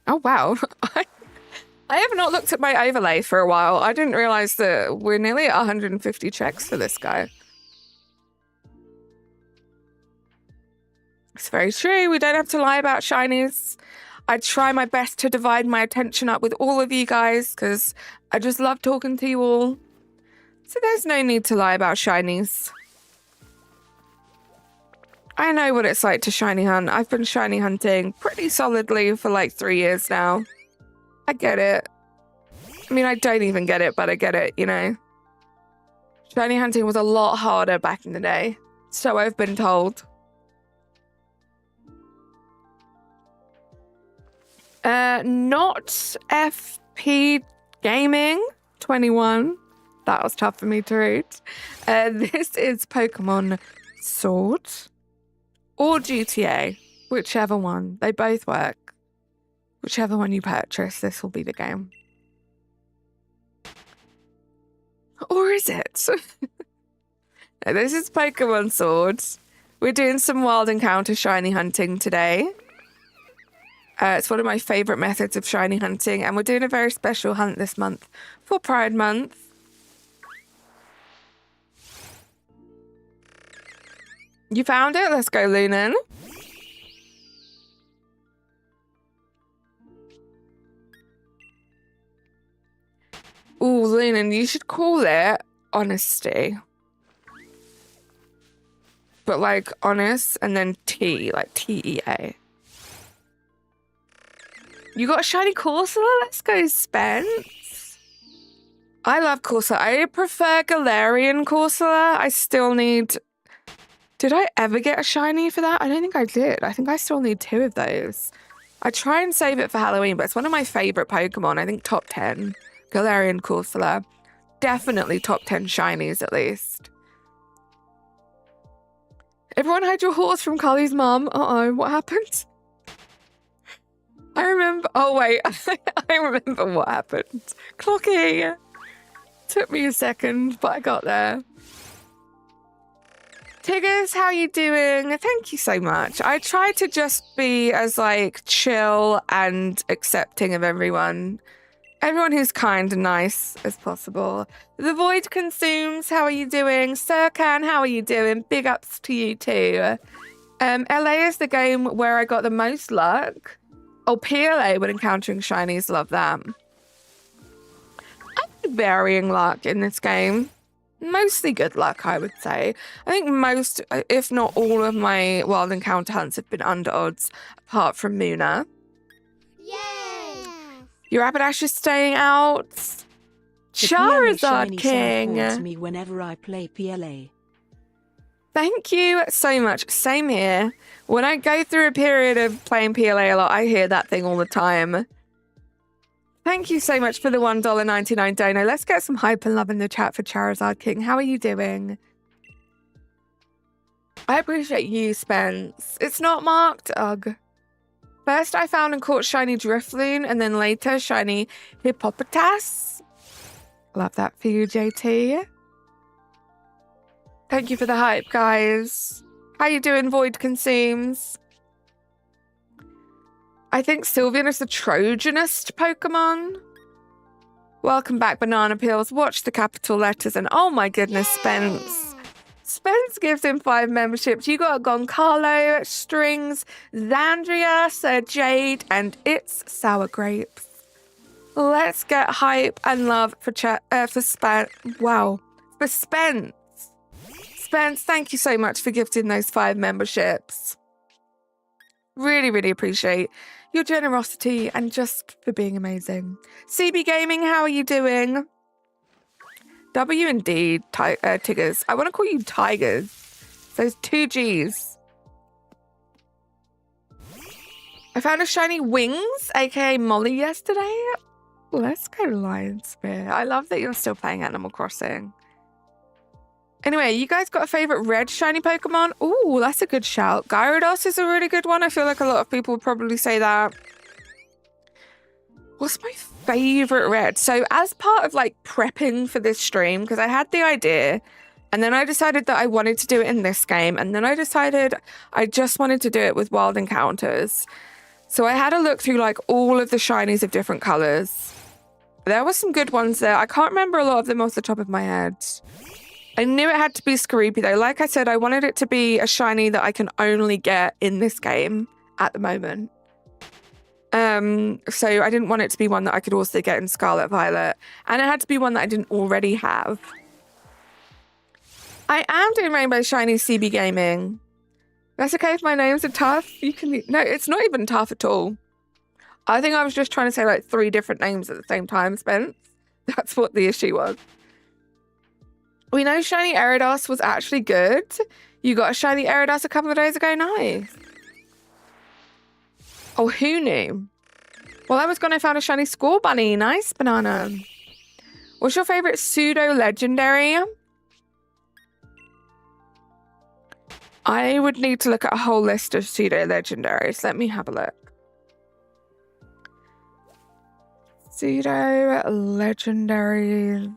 Oh, wow. I have not looked at my overlay for a while. I didn't realize that we're nearly at 150 checks for this guy. It's very true. We don't have to lie about shinies. I try my best to divide my attention up with all of you guys because I just love talking to you all. So there's no need to lie about shinies. I know what it's like to shiny hunt. I've been shiny hunting pretty solidly for like 3 years now. I get it. I mean, I don't even get it, but I get it, you know. Shiny hunting was a lot harder back in the day. So I've been told. Not FP Gaming 21. That was tough for me to read. This is Pokemon Sword or GTA, whichever one. They both work. Whichever one you purchase, this will be the game. Or is it? This is Pokemon Sword. We're doing some wild encounter shiny hunting today. It's one of my favorite methods of shiny hunting, and we're doing a very special hunt this month for Pride Month. You found it? Let's go, Lunan. Ooh, Lunan, you should call it honesty. But like honest and then T, like T-E-A. You got a shiny Corsola? Let's go, Spence. I love Corsola. I prefer Galarian Corsola. I still need... Did I ever get a shiny for that? I don't think I did. I think I still need 2 of those. I try and save it for Halloween, but it's one of my favorite Pokemon. I think top 10. Galarian Corsola. Definitely top 10 shinies, at least. Everyone had your horse from Carly's mom. Uh-oh, what happened? I remember... Oh, wait. I remember what happened. Clocky! Took me a second, but I got there. Tiggers, how you doing? Thank you so much. I try to just be as, like, chill and accepting of everyone who's kind and nice as possible. The Void Consumes, how are you doing? Sircan, how are you doing? Big ups to you too. LA is the game where I got the most luck. Oh, PLA when encountering shinies, love that. I had varying luck in this game. Mostly good luck, I would say. I think most, if not all of my wild encounter hunts have been under odds, apart from Muna. Yay! Your Rapidash is staying out. Charizard King. Haunts me whenever I play PLA. Thank you so much. Same here. When I go through a period of playing PLA a lot, I hear that thing all the time. Thank you so much for the $1.99 dono. Let's get some hype and love in the chat for Charizard King. How are you doing? I appreciate you, Spence. It's not marked, ugh. First, I found and caught shiny Drifloon, and then later, shiny Hippopotas. Love that for you, JT. Thank you for the hype, guys. How you doing, Void Consumes? I think Sylveon is the Trojanist Pokemon. Welcome back, Banana Peels. Watch the capital letters, and oh my goodness, Spence. Spence gives him 5 memberships. You got Goncalo, Strings, Xandria, Sir Jade, and It's Sour Grapes. Let's get hype and love for Spence. Wow. For Spence. Spence, thank you so much for gifting those 5 memberships. Really, really appreciate your generosity and just for being amazing. CB Gaming, how are you doing? W indeed, Tigers. I want to call you Tigers. Those 2 G's. I found a shiny Wings, aka Molly, yesterday. Let's go Lion Spear. I love that you're still playing Animal Crossing. Anyway, you guys got a favorite red shiny Pokemon? Ooh, that's a good shout. Gyarados is a really good one. I feel like a lot of people would probably say that. What's my favorite red? So as part of like prepping for this stream, because I had the idea and then I decided that I wanted to do it in this game. And then I decided I just wanted to do it with Wild Encounters. So I had a look through like all of the shinies of different colors. There were some good ones there. I can't remember a lot of them off the top of my head. I knew it had to be Skorupi though. Like I said, I wanted it to be a shiny that I can only get in this game at the moment. So I didn't want it to be one that I could also get in Scarlet Violet. And it had to be one that I didn't already have. I am doing Rainbow Shiny CB Gaming. That's okay if my names are tough. You can... No, it's not even tough at all. I think I was just trying to say like 3 different names at the same time, Spence. That's what the issue was. We know Shiny Eridos was actually good. You got a Shiny Eridos a couple of days ago. Nice. Oh, who knew? Well, I was going to find a Shiny Score Bunny. Nice, Banana. What's your favorite pseudo-legendary? I would need to look at a whole list of pseudo-legendaries. Let me have a look. Pseudo-legendary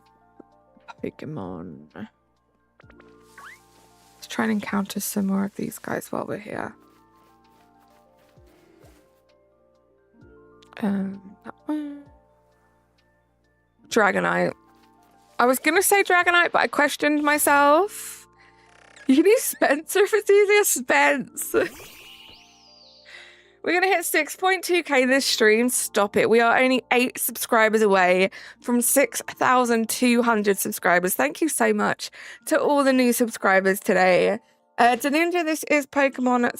Pokemon. Let's try and encounter some more of these guys while we're here. That one. Dragonite. I was gonna say Dragonite, but I questioned myself. You can use Spencer if it's easier. Spence. We're going to hit 6.2k this stream. Stop it. We are only 8 subscribers away from 6,200 subscribers. Thank you so much to all the new subscribers today. Daninja, this is Pokemon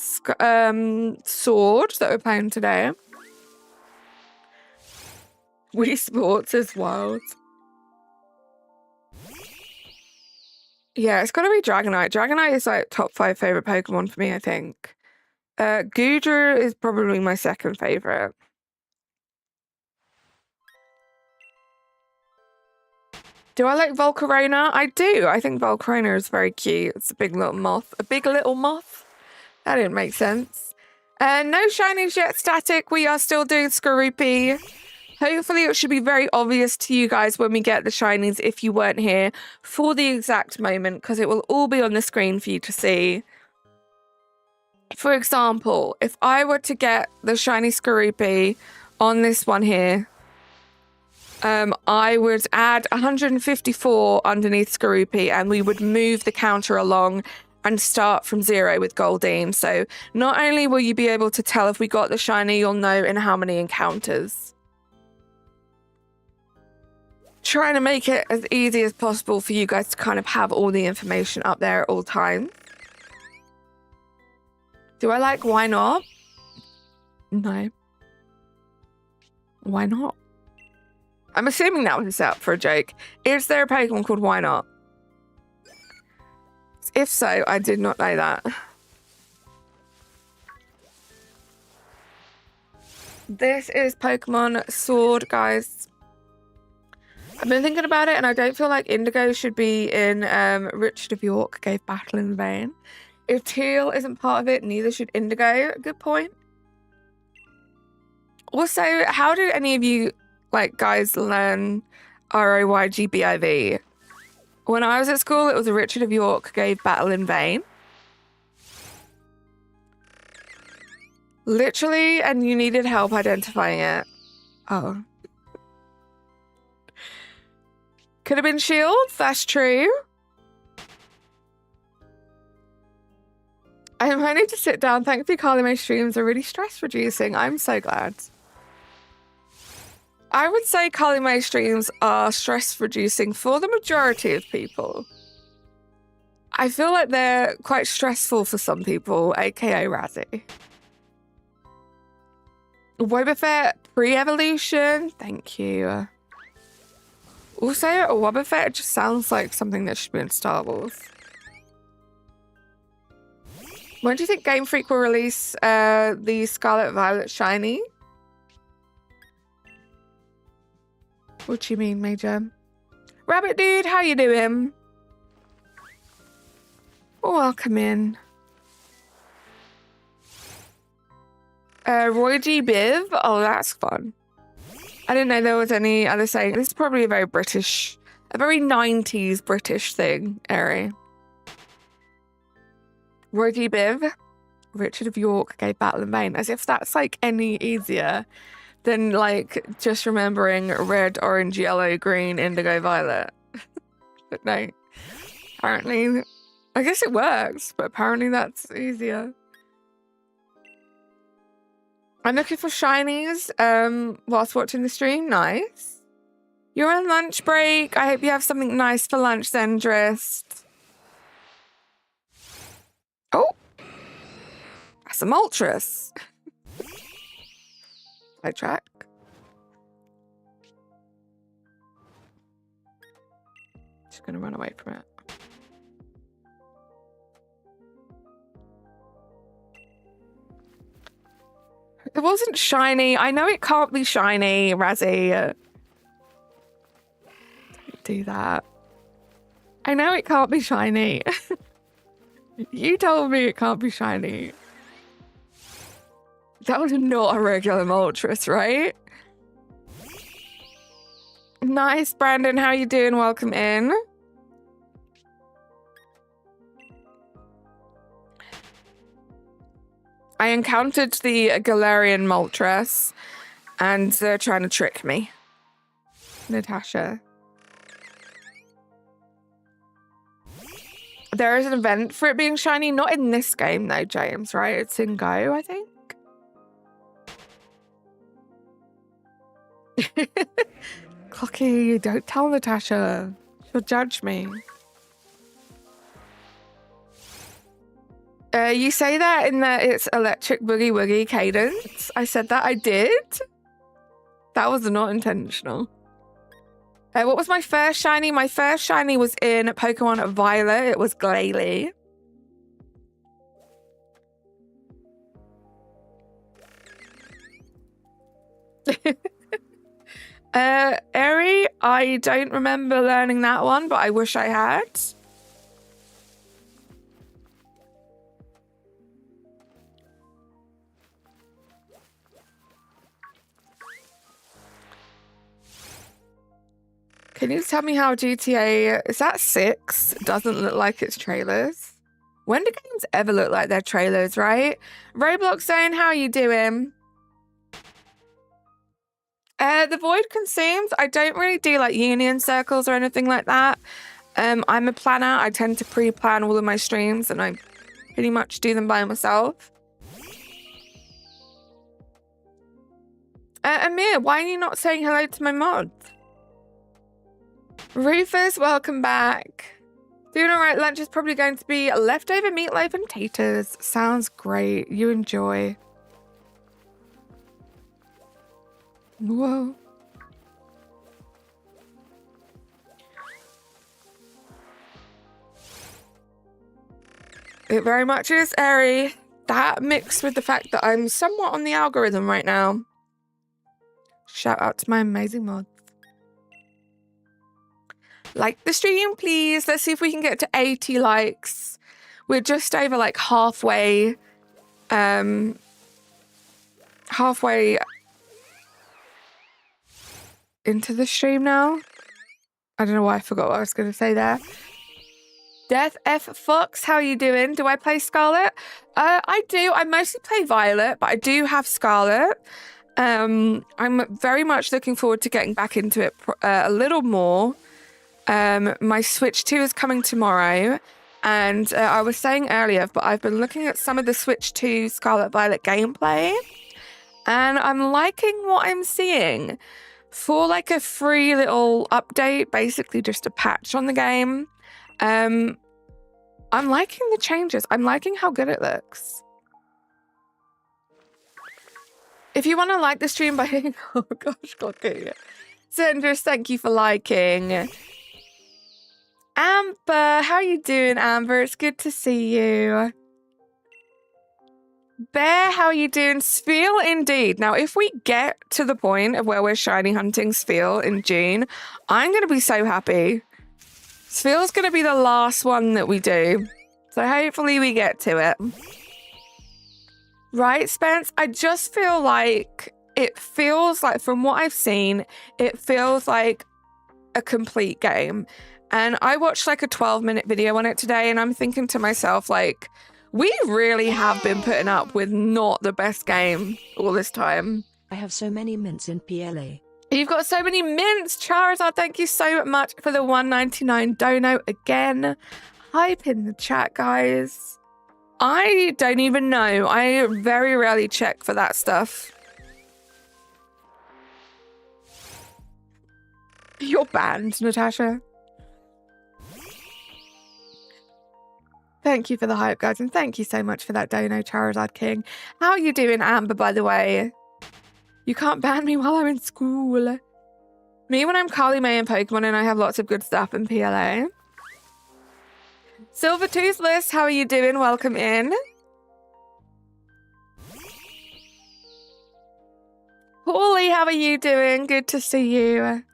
Sword that we're playing today. Wii Sports is wild. Yeah, it's got to be Dragonite. Dragonite is like top 5 favorite Pokemon for me, I think. Goodra is probably my second favorite. Do I like Volcarona? I do. I think Volcarona is very cute. It's a big little moth. A big little moth? That didn't make sense. No shinies yet, Static. We are still doing Skorupi. Hopefully it should be very obvious to you guys when we get the shinies if you weren't here for the exact moment, because it will all be on the screen for you to see. For example, if I were to get the shiny Skorupi on this one here, I would add 154 underneath Skorupi and we would move the counter along and start from 0 with Goldeen. So not only will you be able to tell if we got the shiny, you'll know in how many encounters. Trying to make it as easy as possible for you guys to kind of have all the information up there at all times. Do I like Why Not? No. Why not? I'm assuming that was set up for a joke. Is there a Pokemon called Why Not? If so, I did not know that. This is Pokemon Sword, guys. I've been thinking about it and I don't feel like Indigo should be in Richard of York gave battle in vain. If Teal isn't part of it, neither should Indigo. Good point. Also, how did any of you guys learn ROYGBIV? When I was at school, it was a Richard of York gave battle in vain. Literally, and you needed help identifying it. Oh. Could have been Shields, that's true. I might need to sit down. Thankfully, Carly May streams are really stress reducing. I'm so glad. I would say Carly May streams are stress reducing for the majority of people. I feel like they're quite stressful for some people, aka Razzie. Wobbuffet pre-evolution, thank you. Also, a Wobbuffet just sounds like something that should be in Star Wars. When do you think Game Freak will release the Scarlet Violet Shiny? What do you mean, Major? Rabbit Dude, how you doing? Welcome in. Roy G. Biv? Oh, that's fun. I didn't know there was any other saying. This is probably a very British, a very 90s British thing, Eri. Roy G. Biv? Richard of York gave battle in vain. As if that's like any easier than like just remembering red, orange, yellow, green, indigo, violet. But no. Apparently, I guess it works, but apparently that's easier. I'm looking for shinies whilst watching the stream. Nice. You're on lunch break. I hope you have something nice for lunch, Zendrist. Oh, that's a Moltres. I track. Just gonna run away from it. It wasn't shiny. I know it can't be shiny, Razzie. Don't do that. I know it can't be shiny. You told me it can't be shiny. That was not a regular Moltres, right? Nice, Brandon. How you doing? Welcome in. I encountered the Galarian Moltres, and they're trying to trick me. Natasha. There is an event for it being shiny. Not in this game, though, James, right? It's in Go, I think. Clocky, don't tell Natasha. She'll judge me. You say that in that it's electric boogie woogie cadence. I said that I did. That was not intentional. What was my first shiny? My first shiny was in Pokemon Violet. It was Glalie. Eri, I don't remember learning that one, but I wish I had. Can you tell me how GTA, is that 6, doesn't look like its trailers? When do games ever look like their trailers, right? Roblox Zone, how are you doing? The Void Consumes, I don't really do like union circles or anything like that. I'm a planner. I tend to pre-plan all of my streams and I pretty much do them by myself. Amir, why are you not saying hello to my mods? Rufus, welcome back. Doing all right. Lunch is probably going to be leftover meatloaf and taters. Sounds great. You enjoy. Whoa. It very much is, Eri. That mixed with the fact that I'm somewhat on the algorithm right now. Shout out to my amazing mods. Like the stream, please. Let's see if we can get to 80 likes. We're just over like halfway. Halfway into the stream now. I don't know why I forgot what I was going to say there. Death F Fox, how are you doing? Do I play Scarlet? I do. I mostly play Violet, but I do have Scarlet. I'm very much looking forward to getting back into it a little more. My Switch 2 is coming tomorrow, and I was saying earlier, but I've been looking at some of the Switch 2 Scarlet Violet gameplay, and I'm liking what I'm seeing. For like a free little update, basically just a patch on the game, I'm liking the changes. I'm liking how good it looks. If you want to like the stream by... Oh gosh, okay. Cinders, thank you for liking. Amber, how you doing, Amber? It's good to see you. Bear, how are you doing? Spiel indeed. Now, if we get to the point of where we're shiny hunting Spiel in June, I'm going to be so happy. Spiel's going to be the last one that we do. So hopefully we get to it. Right, Spence? I just feel like it feels like, from what I've seen, it feels like a complete game. And I watched like a 12-minute video on it today, and I'm thinking to myself, like, we really have been putting up with not the best game all this time. I have so many mints in PLA. You've got so many mints, Charizard. Thank you so much for the $1.99 dono again. Hype in the chat, guys. I don't even know. I very rarely check for that stuff. You're banned, Natasha. Thank you for the hype, guys, and thank you so much for that dono, Charizard King. How are you doing, Amber, by the way? You can't ban me while I'm in school. Me when I'm Carly May in Pokemon and I have lots of good stuff in PLA. Silver Toothless, how are you doing? Welcome in. Paulie, how are you doing? Good to see you.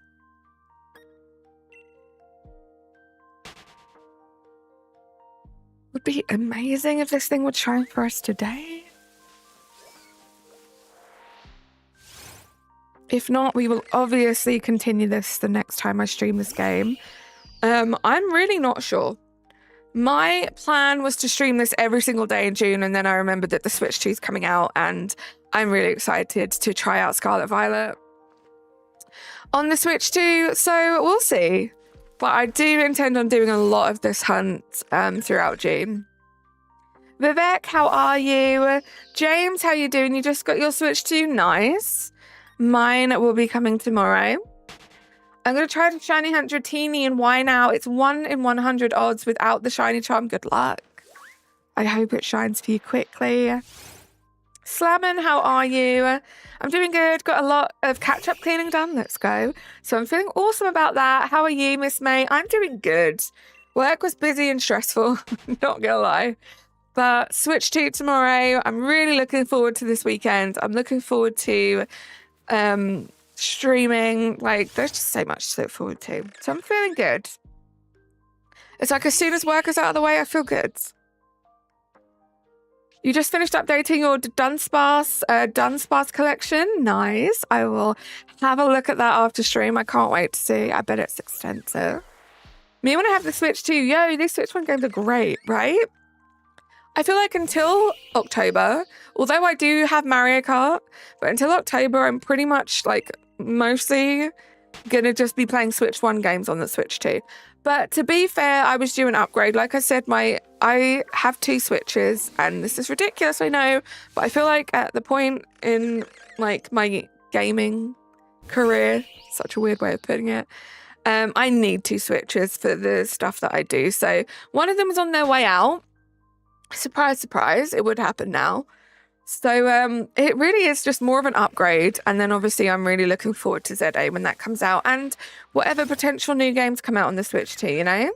Would be amazing if this thing would shine for us today. If not, we will obviously continue this the next time I stream this game. I'm really not sure. My plan was to stream this every single day in June, and then I remembered that the Switch 2 is coming out, and I'm really excited to try out Scarlet Violet on the Switch 2, so we'll see. But I do intend on doing a lot of this hunt throughout June. Vivek, how are you? James, how you doing? You just got your Switch 2? Nice. Mine will be coming tomorrow. I'm going to try to shiny hunt Dratini, and why now? It's 1 in 100 odds without the shiny charm. Good luck. I hope it shines for you quickly. Slammin, how are you? I'm doing good. Got a lot of catch-up cleaning done. Let's go. So I'm feeling awesome about that. How are you, Miss May? I'm doing good. Work was busy and stressful. Not gonna lie. But Switch 2 tomorrow. I'm really looking forward to this weekend. I'm looking forward to streaming. Like, there's just so much to look forward to. So I'm feeling good. It's like as soon as work is out of the way, I feel good. You just finished updating your Dunsparce collection. Nice. I will have a look at that after stream. I can't wait to see. I bet it's extensive. Me when I have the Switch 2. Yo, these Switch 1 games are great, right? I feel like until October, although I do have Mario Kart, but until October, I'm pretty much like mostly gonna just be playing Switch 1 games on the Switch 2. But to be fair, I was due an upgrade. Like I said, I have 2 Switches, and this is ridiculous, I know, but I feel like at the point in like my gaming career, such a weird way of putting it, I need 2 Switches for the stuff that I do. So one of them is on their way out. Surprise, surprise, it would happen now. So it really is just more of an upgrade. And then obviously I'm really looking forward to ZA when that comes out, and whatever potential new games come out on the Switch too, you know?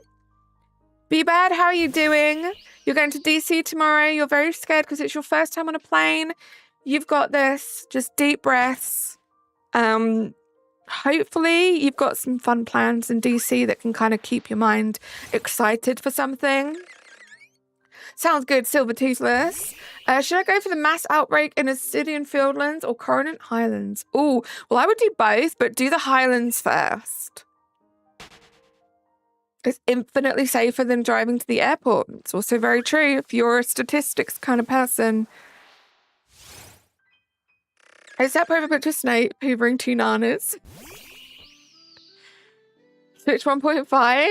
Be Bad, how are you doing? You're going to DC tomorrow. You're very scared because it's your first time on a plane. You've got this. Just deep breaths. Hopefully you've got some fun plans in DC that can kind of keep your mind excited for something. Sounds good, Silver Toothless. Should I go for the mass outbreak in Ascidian Fieldlands or Coronant Highlands? Oh, well, I would do both, but do the Highlands first. It's infinitely safer than driving to the airport. It's also very true if you're a statistics kind of person. Is that perfect picture Snape hoovering 2 nanas? Switch 1.5?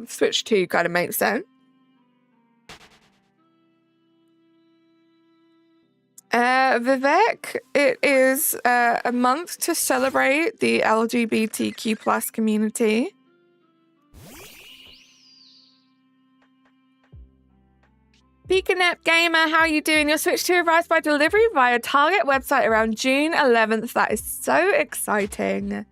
Switch 2 kind of makes sense. Vivek, it is a month to celebrate the LGBTQ+ community. Peakanep Gamer, how are you doing? Your Switch 2 arrives by delivery via Target website around June 11th. That is so exciting.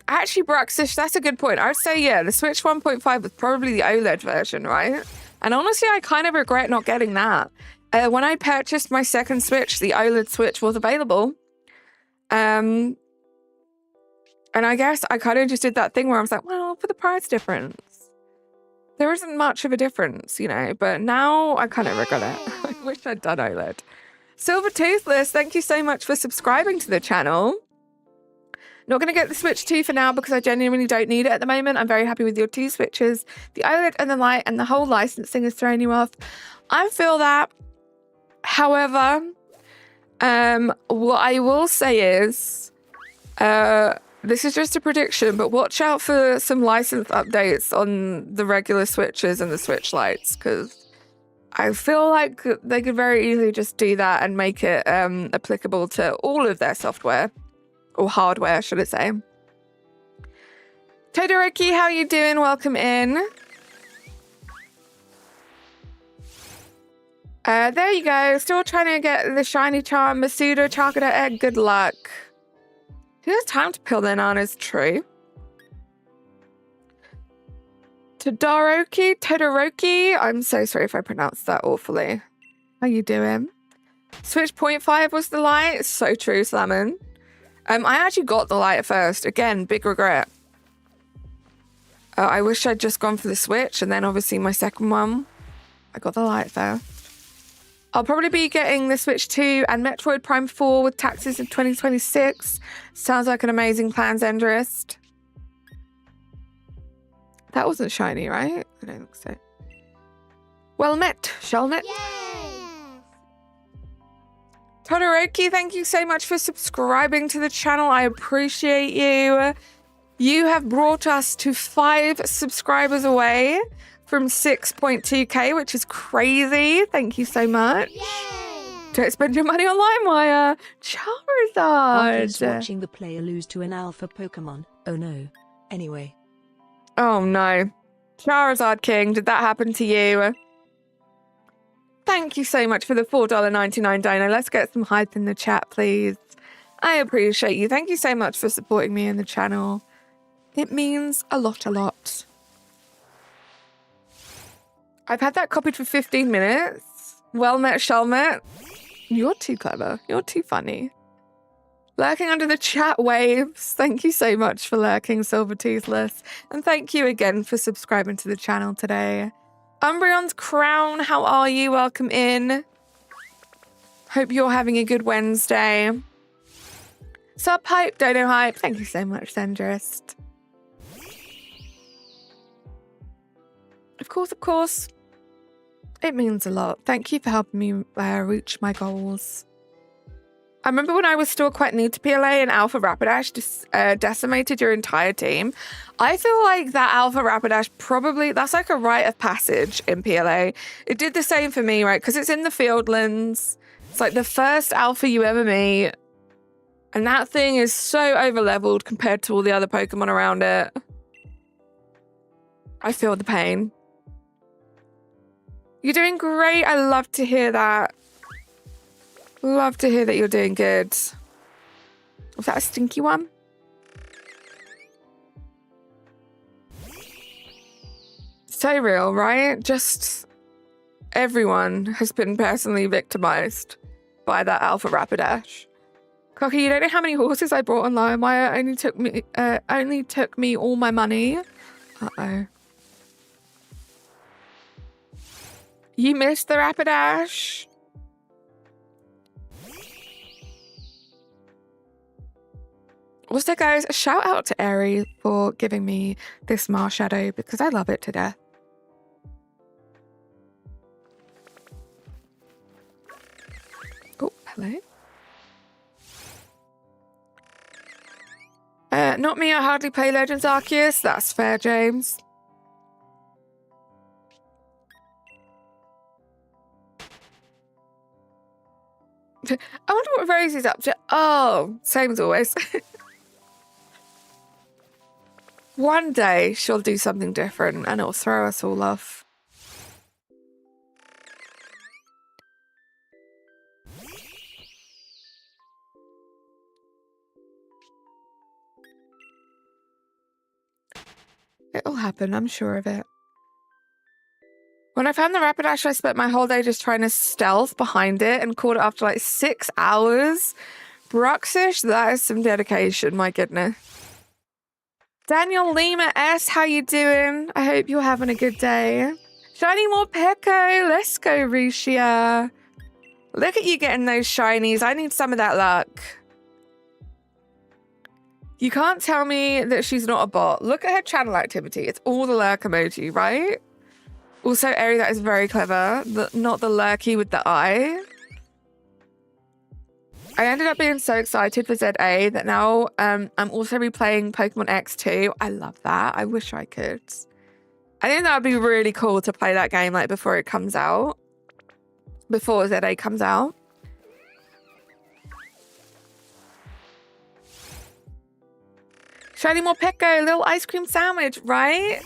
Actually, Bruxish, that's a good point. I would say, yeah, the Switch 1.5 was probably the OLED version, right? And honestly, I kind of regret not getting that. When I purchased my second Switch, the OLED Switch was available. And I guess I kind of just did that thing where I was like, well, for the price difference, there isn't much of a difference, you know, but now I kind of regret it. I wish I'd done OLED. Silver Toothless, thank you so much for subscribing to the channel. Not going to get the Switch 2 for now because I genuinely don't need it at the moment. I'm very happy with your two Switches. The OLED and the Lite and the whole licensing is throwing you off. I feel that. However, what I will say is, this is just a prediction, but watch out for some license updates on the regular Switches and the Switch Lites, because I feel like they could very easily just do that and make it applicable to all of their software, or hardware, should I say. Todoroki, how are you doing? Welcome in. There you go. Still trying to get the shiny charm. Masuda, chocolate egg, good luck. Who has time to peel their nanas? True. Todoroki. I'm so sorry if I pronounced that awfully. How you doing? Switch 0.5 was the light. So true, Slammin. I actually got the light first. Again, big regret. I wish I'd just gone for the Switch, and then obviously my second one, I got the light first. I'll probably be getting the Switch 2 and Metroid Prime 4 with taxes in 2026. Sounds like an amazing plan, Zenderist. That wasn't shiny, right? I don't think so. Well met, Shelmet. Yes. Todoroki, thank you so much for subscribing to the channel. I appreciate you. You have brought us to 5 subscribers away from 6.2k, which is crazy. Thank you so much. Yay. Don't spend your money on LimeWire. Arthur's Charizard. watching the player lose to an alpha Pokemon. Oh no. Anyway. Oh no. Charizard King, did that happen to you? Thank you so much for the $4.99 donor. Let's get some hype in the chat, please. I appreciate you. Thank you so much for supporting me in the channel. It means a lot, a lot. I've had that copied for 15 minutes. Well met, Shelmet. You're too clever. You're too funny. Lurking under the chat waves. Thank you so much for lurking, Silver Toothless. And thank you again for subscribing to the channel today. Umbreon's Crown, how are you? Welcome in. Hope you're having a good Wednesday. Sup, Hype, Dono Hype. Thank you so much, Zenderist. Of course. It means a lot. Thank you for helping me reach my goals. I remember when I was still quite new to PLA and Alpha Rapidash decimated your entire team. I feel like that Alpha Rapidash probably, that's like a rite of passage in PLA. It did the same for me, right? Because it's in the Fieldlands. It's like the first Alpha you ever meet. And that thing is so over-leveled compared to all the other Pokemon around it. I feel the pain. You're doing great. I love to hear that. Love to hear that you're doing good. Was that a stinky one? So real, right? Just everyone has been personally victimized by that Alpha Rapidash. Cocky, you don't know how many horses I bought on LimeWire. Only took me all my money. Uh-oh. You missed the Rapidash. Also, guys, a shout out to Aerie for giving me this Marshadow because I love it to death. Oh, hello. Not me, I hardly play Legends Arceus. That's fair, James. I wonder what Rosie's up to. Oh, same as always. One day she'll do something different and it'll throw us all off. It'll happen, I'm sure of it. When I found the Rapidash, I spent my whole day just trying to stealth behind it and caught it after like 6 hours. Bruxish, that is some dedication, my goodness. Daniel Lima S, how you doing? I hope you're having a good day. Shiny Morpeko, let's go, Risha. Look at you getting those shinies. I need some of that luck. You can't tell me that she's not a bot. Look at her channel activity. It's all the lurk emoji, right? Also, Eri, that is very clever. Not the lurky with the eye. I ended up being so excited for ZA that now I'm also replaying Pokemon X2. I love that. I wish I could. I think that would be really cool to play that game like before it comes out. Before ZA comes out. Shiny Morpeko, little ice cream sandwich, right?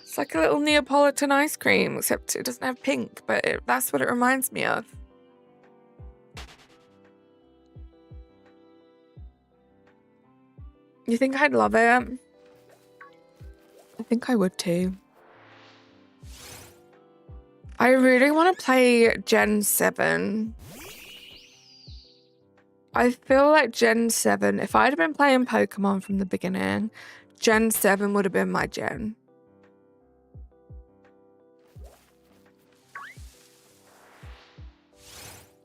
It's like a little Neapolitan ice cream, except it doesn't have pink, but that's what it reminds me of. You think I'd love it? I think I would too. I really want to play Gen 7. I feel like Gen 7, if I'd have been playing Pokemon from the beginning, Gen 7 would have been my gen.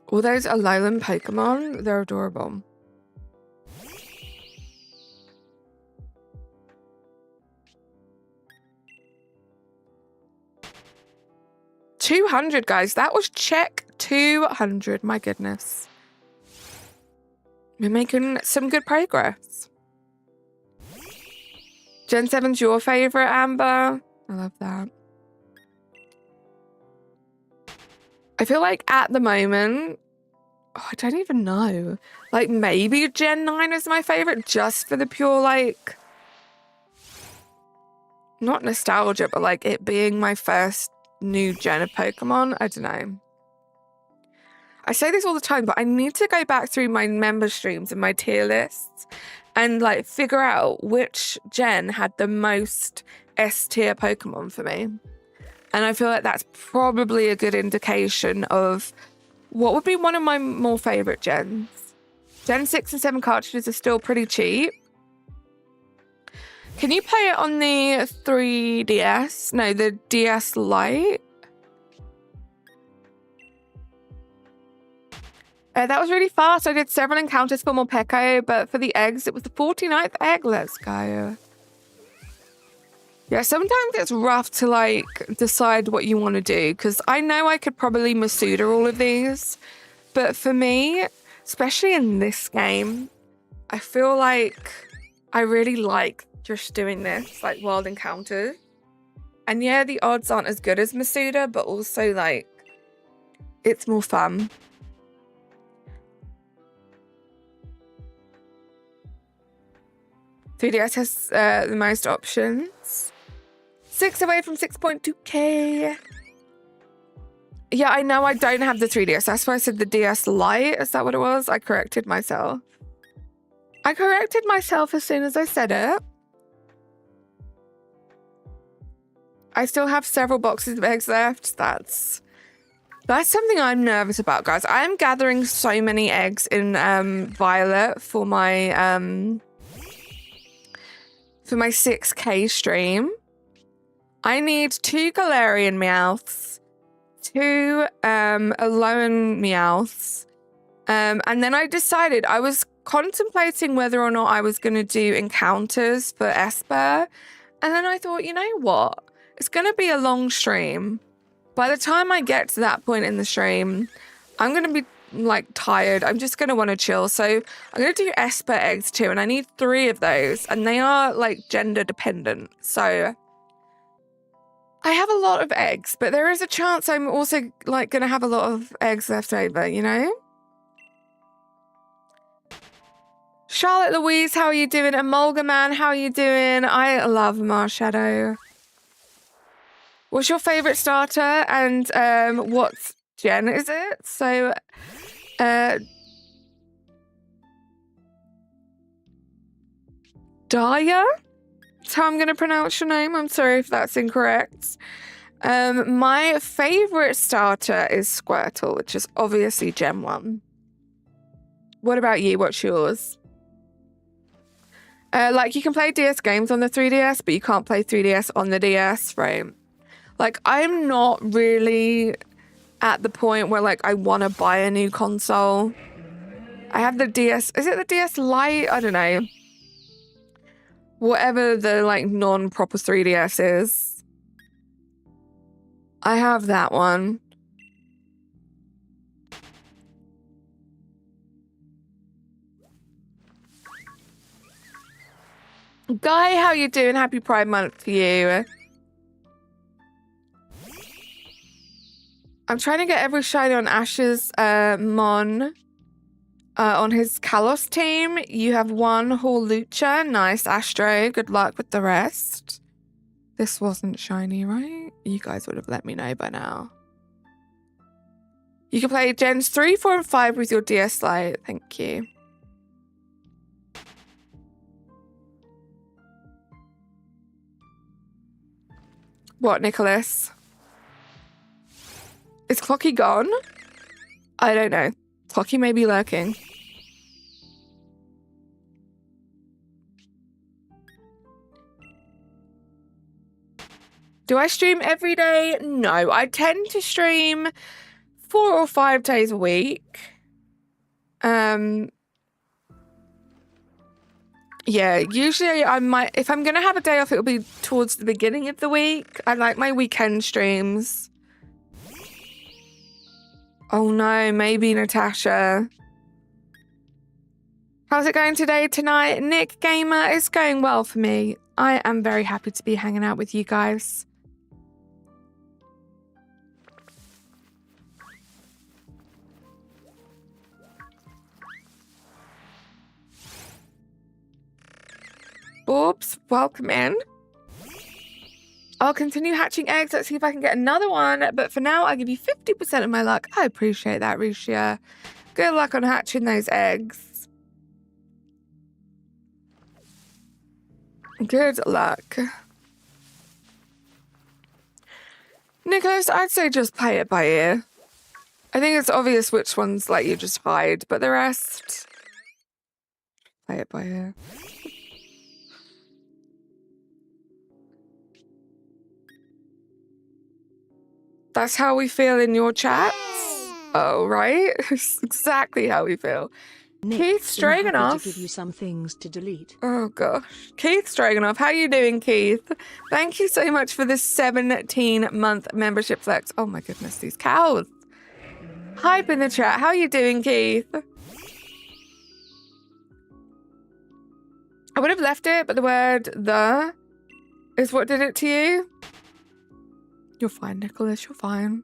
All those Alolan Pokemon, they're adorable. $200, guys. That was check 200. My goodness. We're making some good progress. Gen 7's your favorite, Amber? I love that. I feel like at the moment, I don't even know. Like maybe Gen 9 is my favorite just for the pure like, not nostalgia, but like it being my first new gen of Pokemon. I don't know. I say this all the time, but I need to go back through my member streams and my tier lists and like figure out which gen had the most S tier Pokemon for me. And I feel like that's probably a good indication of what would be one of my more favorite gens. Gen 6 and 7 cartridges are still pretty cheap. Can you play it on the 3DS? No, the DS Lite. That was really fast. I did several encounters for Morpeko, but for the eggs, it was the 49th egg. Let's go. Yeah, sometimes it's rough to like decide what you want to do because I know I could probably Masuda all of these, but for me, especially in this game, I feel like I really like just doing this, like wild encounters. And yeah, the odds aren't as good as Masuda, but also like it's more fun. VDS has the most options. 6 away from 6.2k. Yeah, I know I don't have the 3DS. That's why I said the DS Lite. Is that what it was? I corrected myself. I corrected myself as soon as I said it. I still have several boxes of eggs left. That's something I'm nervous about, guys. I am gathering so many eggs in Violet for my 6K stream. I need 2 Galarian Meowths, 2 Alolan Meowths, and then I decided I was contemplating whether or not I was going to do encounters for Esper, and then I thought, you know what? It's going to be a long stream. By the time I get to that point in the stream, I'm going to be like tired. I'm just going to want to chill. So I'm going to do Esper eggs too, and I need 3 of those, and they are like gender dependent. So I have a lot of eggs, but there is a chance I'm also like going to have a lot of eggs left over, you know? Charlotte Louise, how are you doing? Emolga Man, how are you doing? I love Marshadow. What's your favorite starter and what gen is it? So Daya? That's how I'm going to pronounce your name. I'm sorry if that's incorrect. My favorite starter is Squirtle, which is obviously Gen 1. What about you? What's yours? Like, you can play DS games on the 3DS, but you can't play 3DS on the DS, right? Like, I'm not really at the point where, like, I want to buy a new console. I have the DS. Is it the DS Lite? I don't know. Whatever the, like, non-proper 3DS is. I have that one. Guy, how you doing? Happy Pride Month to you. I'm trying to get every shiny on Ash's Mon. On his Kalos team, you have one Hawlucha. Nice, Astro. Good luck with the rest. This wasn't shiny, right? You guys would have let me know by now. You can play Gens 3, 4, and 5 with your DS Lite. Thank you. What, Nicholas? Is Clocky gone? I don't know. Clocky may be lurking. Do I stream every day? No, I tend to stream 4 or 5 days a week. Yeah, usually I might, if I'm gonna have a day off, it'll be towards the beginning of the week. I like my weekend streams. Oh no, maybe Natasha. How's it going today, tonight? Nick Gamer, it's going well for me. I am very happy to be hanging out with you guys. Orbs, welcome in. I'll continue hatching eggs. Let's see if I can get another one. But for now, I'll give you 50% of my luck. I appreciate that, Risha. Good luck on hatching those eggs. Good luck. Nicholas, I'd say just play it by ear. I think it's obvious which ones let you just hide, but the rest, play it by ear. That's how we feel in your chats? Oh, right? It's exactly how we feel. Nick, Keith Stroganoff. to give you some things to delete. Oh, gosh. Keith Stroganoff, how you doing, Keith? Thank you so much for this 17-month membership flex. Oh, my goodness, these cows. Hype in the chat. How you doing, Keith? I would have left it, but the word the is what did it to you. You're fine, Nicholas. You're fine.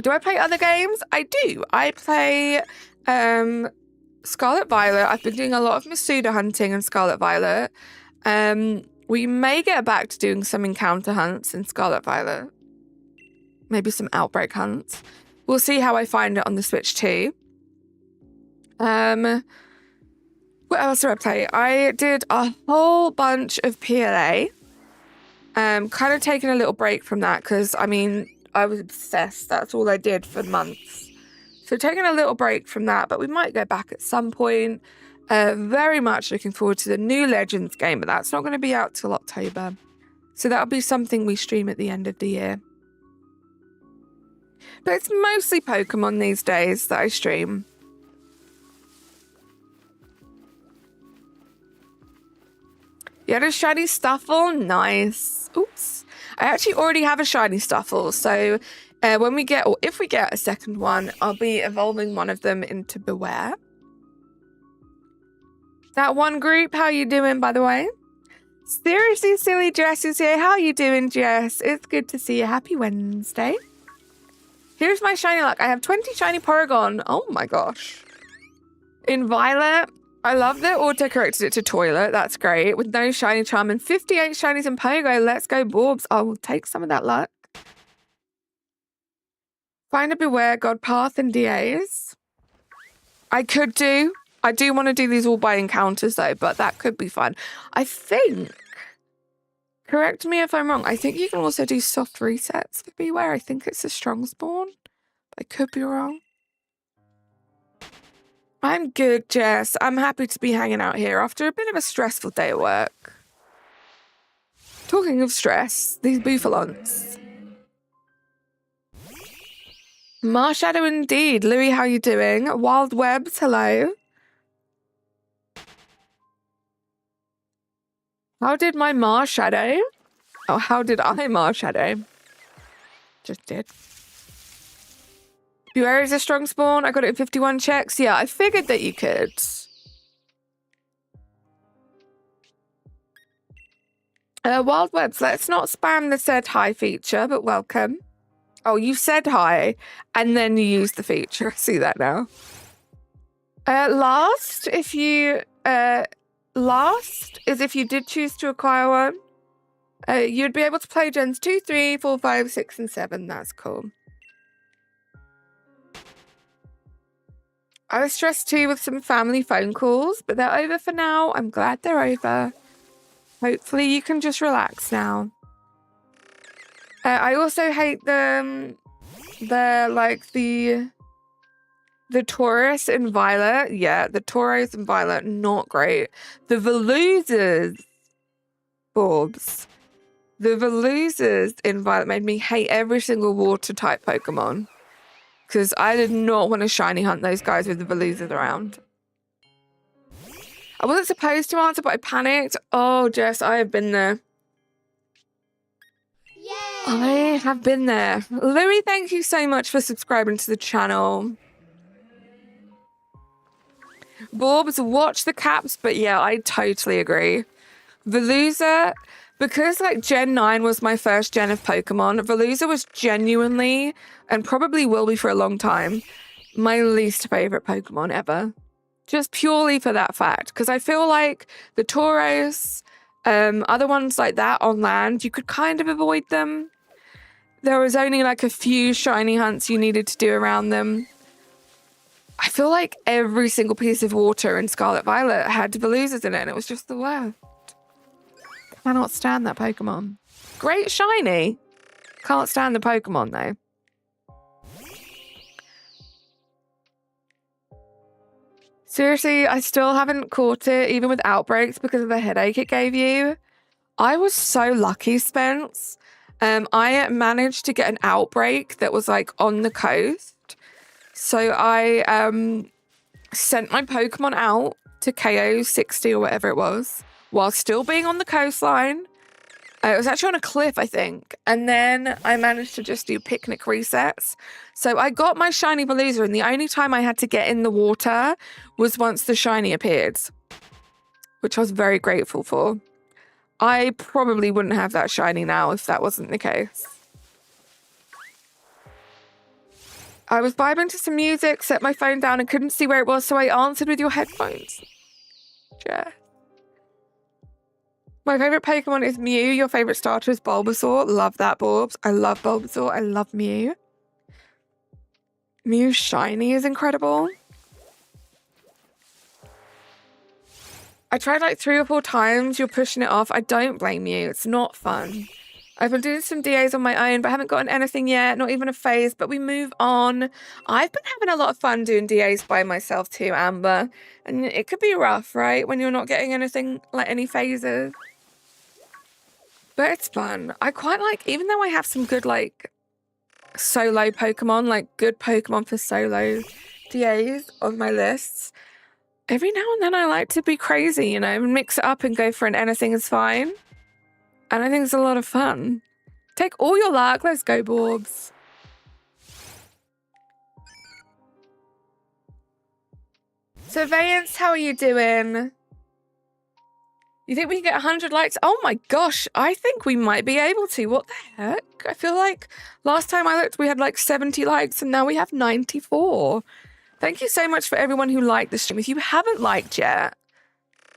Do I play other games? I do. I play Scarlet Violet. I've been doing a lot of Masuda hunting in Scarlet Violet. We may get back to doing some encounter hunts in Scarlet Violet. Maybe some outbreak hunts. We'll see how I find it on the Switch too. What else did I play? I did a whole bunch of PLA. Kind of taking a little break from that because, I mean, I was obsessed. That's all I did for months. So taking a little break from that, but we might go back at some point. Very much looking forward to the new Legends game, but that's not going to be out till October. So that'll be something we stream at the end of the year. But it's mostly Pokemon these days that I stream. You had a shiny Stuffle? Nice. Oops. I actually already have a shiny Stuffle, so when we get, or if we get a second one, I'll be evolving one of them into Beware. That one group, how you doing, by the way? Seriously, silly Jess is here. How you doing, Jess? It's good to see you. Happy Wednesday. Here's my shiny luck. I have 20 shiny Porygon. Oh my gosh. In Violet, I love that auto-corrected it to Toilet. That's great. With no shiny charm and 58 shinies in Pogo. Let's go, Borbs. I will take some of that luck. Find a Beware, God Path, and DAs. I could do. I do want to do these all by encounters though, but that could be fun. I think, correct me if I'm wrong, I think you can also do soft resets for Beware. I think it's a strong spawn. I could be wrong. I'm good, Jess. I'm happy to be hanging out here after a bit of a stressful day at work. Talking of stress, these Bouffalons. Marshadow indeed. Louis, how you doing? Wild Webs, hello. How did my Marshadow? Oh, how did I Marshadow? Just did. Beware is a strong spawn. I got it in 51 checks. Yeah, I figured that you could. Wild Webs, let's not spam the said hi feature, but welcome. Oh, you said hi, and then you used the feature. I see that now. Last is if you did choose to acquire one. You'd be able to play gens 2, 3, 4, 5, 6, and 7. That's cool. I was stressed too with some family phone calls, but they're over for now. I'm glad they're over. Hopefully you can just relax now. I also hate the Taurus in Violet. Yeah, the Tauros in Violet, not great. The Veloozers, Borbs. The Veloozers in Violet made me hate every single water type Pokemon. Because I did not want to shiny hunt those guys with the Veloozers around. I wasn't supposed to answer, but I panicked. Oh, Jess, I have been there. Yay! I have been there. Louis, thank you so much for subscribing to the channel. Borbs, watch the caps, but yeah, I totally agree. Veloozr, because like Gen 9 was my first gen of Pokemon, Veloozr was genuinely, and probably will be for a long time, my least favorite Pokemon ever. Just purely for that fact. Because I feel like the Tauros, other ones like that on land, you could kind of avoid them. There was only like a few shiny hunts you needed to do around them. I feel like every single piece of water in Scarlet Violet had Veloozers in it, and it was just the worst. Cannot stand that Pokemon. Great shiny. Can't stand the Pokemon though. Seriously, I still haven't caught it, even with outbreaks, because of the headache it gave you. I was so lucky, Spence. I managed to get an outbreak that was like on the coast. So I sent my Pokemon out to KO 60 or whatever it was, while still being on the coastline. It was actually on a cliff, I think. And then I managed to just do picnic resets. So I got my shiny Veloozr, and the only time I had to get in the water was once the shiny appeared, which I was very grateful for. I probably wouldn't have that shiny now if that wasn't the case. I was vibing to some music, set my phone down, and couldn't see where it was, so I answered with your headphones. Yeah. My favorite Pokemon is Mew. Your favorite starter is Bulbasaur. Love that, Borbs. I love Bulbasaur. I love Mew. Mew shiny is incredible. I tried like 3 or 4 times. You're pushing it off. I don't blame you. It's not fun. I've been doing some DAs on my own, but haven't gotten anything yet. Not even a phase, but we move on. I've been having a lot of fun doing DAs by myself too, Amber. And it could be rough, right? When you're not getting anything, like any phases. But it's fun. I quite like, even though I have some good like solo Pokemon, like good Pokemon for solo DAs on my lists, every now and then I like to be crazy, you know, mix it up and go for an anything is fine. And I think it's a lot of fun. Take all your luck. Let's go, Borbs. Surveillance, how are you doing? You think we can get 100 likes? Oh my gosh, I think we might be able to. What the heck? I feel like last time I looked, we had like 70 likes and now we have 94. Thank you so much for everyone who liked the stream. If you haven't liked yet,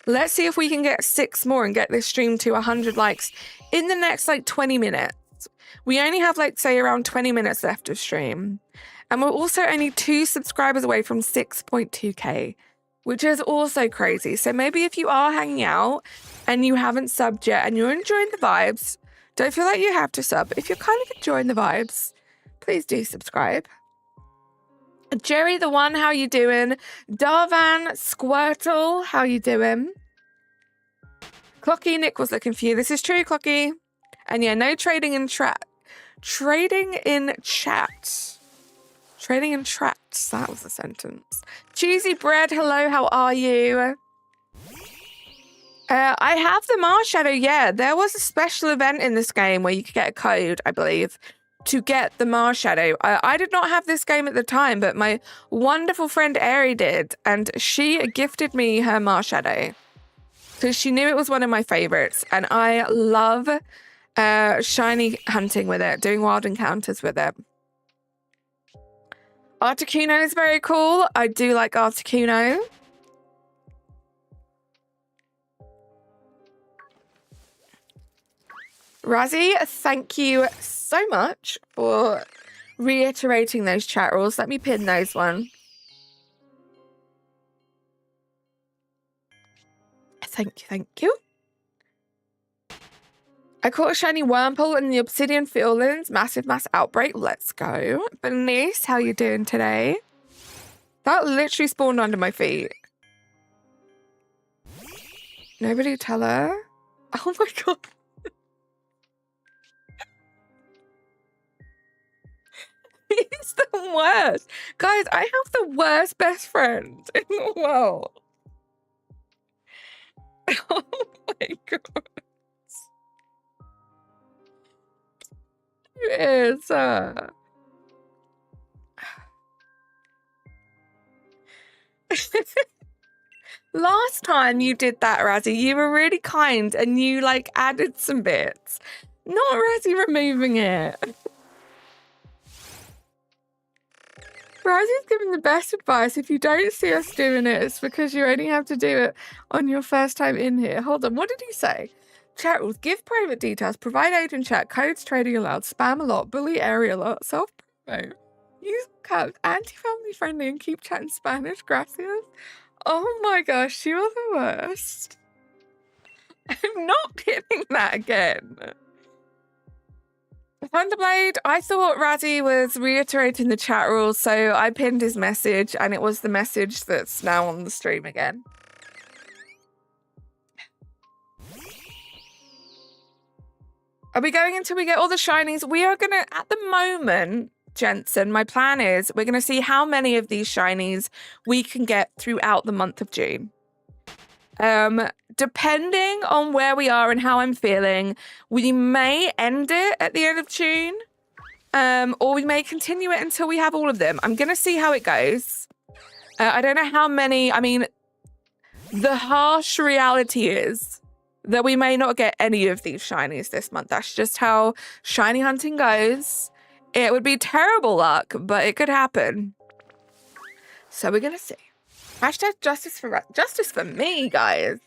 let's see if we can get 6 more and get this stream to 100 likes in the next like 20 minutes. We only have like, say, around 20 minutes left of stream. And we're also only 2 subscribers away from 6.2k. which is also crazy. So maybe if you are hanging out and you haven't subbed yet and you're enjoying the vibes, don't feel like you have to sub. If you're kind of enjoying the vibes, please do subscribe. Jerry the One, how you doing? Darvan Squirtle, how you doing? Clocky, Nick was looking for you. This is true, Clocky. And yeah, no trading in chat. Trading in chat. Trading in tracts. That was a sentence. Cheesy Bread, hello, how are you? I have the Marshadow, yeah. There was a special event in this game where you could get a code, I believe, to get the Marshadow. I did not have this game at the time, but my wonderful friend Ari did, and she gifted me her Marshadow because she knew it was one of my favorites, and I love shiny hunting with it, doing wild encounters with it. Articuno is very cool. I do like Articuno. Razzie, thank you so much for reiterating those chat rules. Let me pin those one. Thank you, thank you. I caught a shiny Wurmple in the Obsidian Fieldlands. Massive mass outbreak. Let's go. Bernice, how you doing today? That literally spawned under my feet. Nobody tell her? Oh my god. He's the worst. Guys, I have the worst best friend in the world. Oh my god. Who is Last time you did that, Razzie, you were really kind and you like added some bits. Not Razzie removing it. Razzie's giving the best advice. If you don't see us doing it, it's because you only have to do it on your first time in here. Hold on, what did he say? Chat rules, give private details, provide aid in chat, codes trading allowed, spam a lot, bully area a lot, self-promote, use caps, anti-family friendly, and keep chatting Spanish, gracias. Oh my gosh, you are the worst. I'm not pinning that again. Thunderblade, I thought Razzie was reiterating the chat rules, so I pinned his message, and it was the message that's now on the stream again. Are we going until we get all the shinies? We are gonna, at the moment, Jensen, my plan is we're gonna see how many of these shinies we can get throughout the month of June. Depending on where we are and how I'm feeling, we may end it at the end of June, or we may continue it until we have all of them. I'm gonna see how it goes. I don't know how many. I mean, the harsh reality is that we may not get any of these shinies this month. That's just how shiny hunting goes. It would be terrible luck, but it could happen. So we're gonna see. Hashtag justice for me, guys.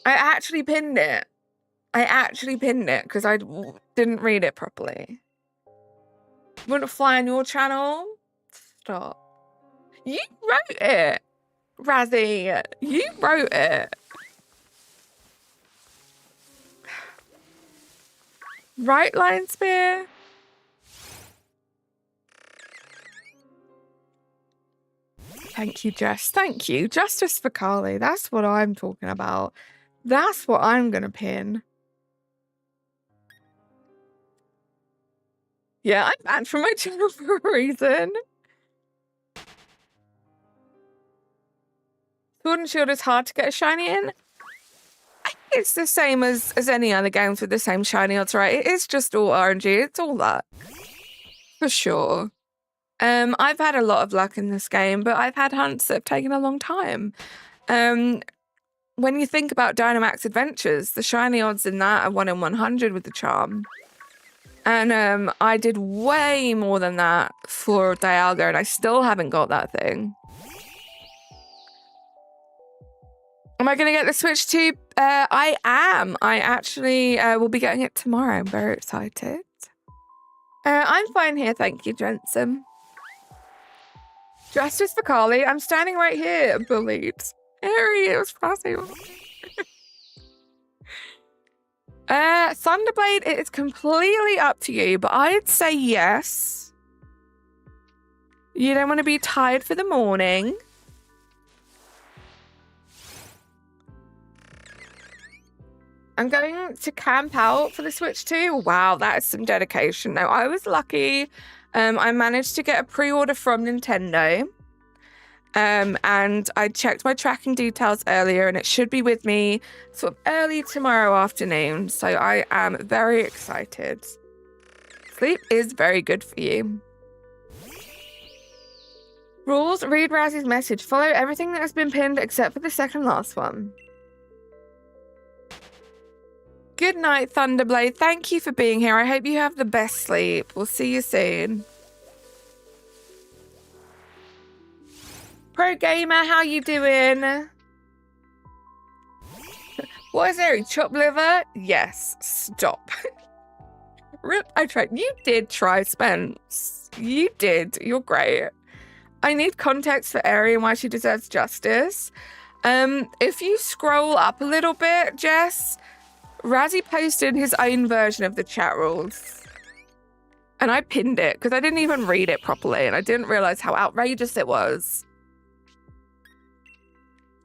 I actually pinned it. Because I didn't read it properly. Wouldn't fly on your channel? Stop. You wrote it, Razzie. You wrote it. Right, Line Spear? Thank you, Jess. Thank you. Justice for Carly. That's what I'm talking about. That's what I'm going to pin. Yeah, I'm banned from my channel for a reason. Sword and Shield is hard to get a shiny in. I think it's the same as any other games with the same shiny odds, right? It is just all RNG. It's all luck. For sure. I've had a lot of luck in this game, but I've had hunts that have taken a long time. When you think about Dynamax Adventures, the shiny odds in that are 1 in 100 with the charm. And I did way more than that for Dialga, and I still haven't got that thing. Am I going to get the Switch too? I am. I actually will be getting it tomorrow. I'm very excited. I'm fine here, thank you, Jensen. Justice for Carly. I'm standing right here, bullied. Harry, it was possible. Thunderblade, it is completely up to you, but I'd say yes. You don't want to be tired for the morning. I'm going to camp out for the Switch 2. Wow, that is some dedication. Now, I was lucky. I managed to get a pre-order from Nintendo. And I checked my tracking details earlier, and it should be with me sort of early tomorrow afternoon. So I am very excited. Sleep is very good for you. Rules, read Razzy's message. Follow everything that has been pinned except for the second last one. Good night, Thunderblade. Thank you for being here. I hope you have the best sleep. We'll see you soon. Pro Gamer, how you doing? What is there? Chopped liver? Yes. Stop. Rip, I tried. You did try, Spence. You did. You're great. I need context for Aerie and why she deserves justice. If you scroll up a little bit, Jess, Razzy posted his own version of the chat rules. And I pinned it because I didn't even read it properly and I didn't realize how outrageous it was.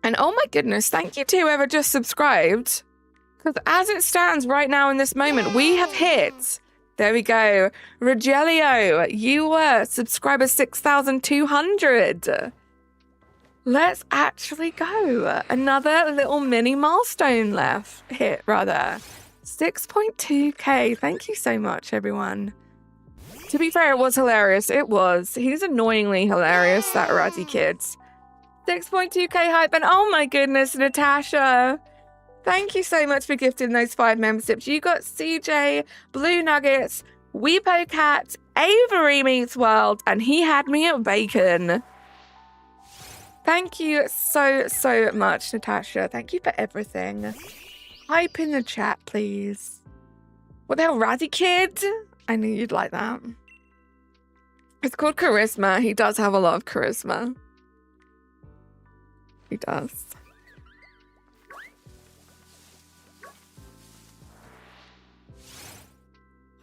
And oh my goodness, thank you to whoever just subscribed. Because as it stands right now in this moment, we have hit, there we go, Rogelio, you were subscriber 6,200. Let's actually go. Another little mini milestone hit, rather. 6.2k. Thank you so much, everyone. To be fair, it was hilarious. It was. He's annoyingly hilarious, that Razzy kid. 6.2k hype. And oh my goodness, Natasha. Thank you so much for gifting those 5 memberships. You got CJ, Blue Nuggets, Weepo Cat, Avery Meets World, and he had me at bacon. Thank you so, so much, Natasha. Thank you for everything. Hype in the chat, please. What the hell, Razzy Kid? I knew you'd like that. It's called charisma. He does have a lot of charisma. He does.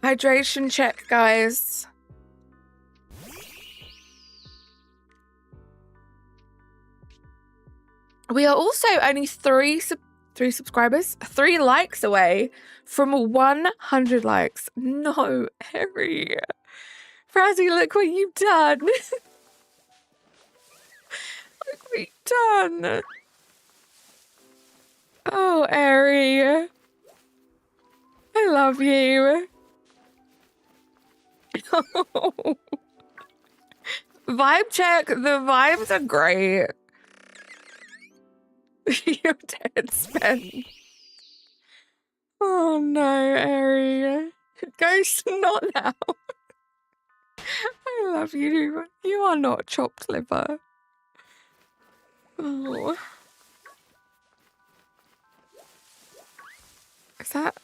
Hydration check, guys. We are also only 3 subscribers, 3 likes away from 100 likes. No, Harry. Razzy, look what you've done. Look what you've done. Oh, Harry. I love you. Vibe check. The vibes are great. You're dead, Spen. Oh no, Ari. Ghost, not now. I love you. You are not chopped liver. Oh. Is that?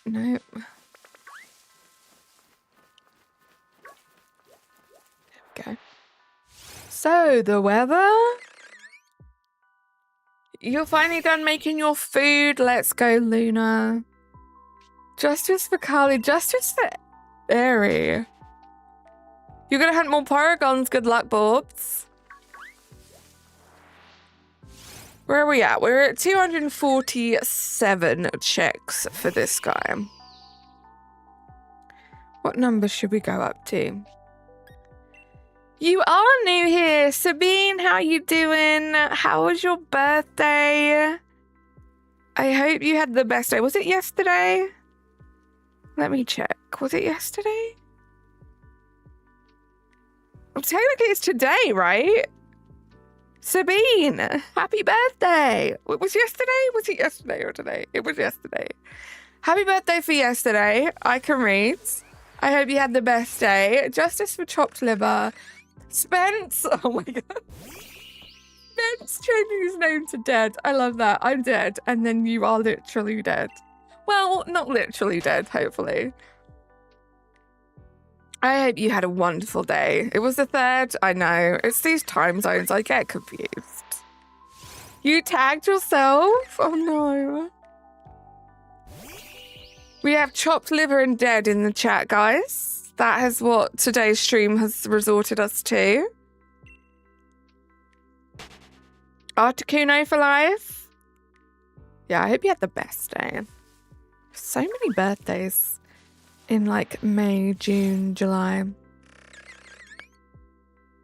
Nope. There we go. So, the weather? You're finally done making your food. Let's go, Luna. Justice for Carly. Justice for Airy. You're gonna hunt more paragons. Good luck, Borbs. Where are we at? We're at 247 checks for this guy. What number should we go up to? You are new here. Sabine, how you doing? How was your birthday? I hope you had the best day. Was it yesterday? Let me check. Was it yesterday? Technically, it's today, right? Sabine, happy birthday. Was yesterday? Was it yesterday or today? It was yesterday. Happy birthday for yesterday. I can read. I hope you had the best day. Justice for chopped liver. Spence. Oh my god. Spence changing his name to Dead. I love that. I'm dead. And then you are literally dead. Well, not literally dead, hopefully. I hope you had a wonderful day. It was the 3rd. I know. It's these time zones. I get confused. You tagged yourself? Oh no. We have chopped liver and dead in the chat, guys. That is what today's stream has resorted us to. Articuno for life. Yeah, I hope you had the best day. So many birthdays in like May, June, July.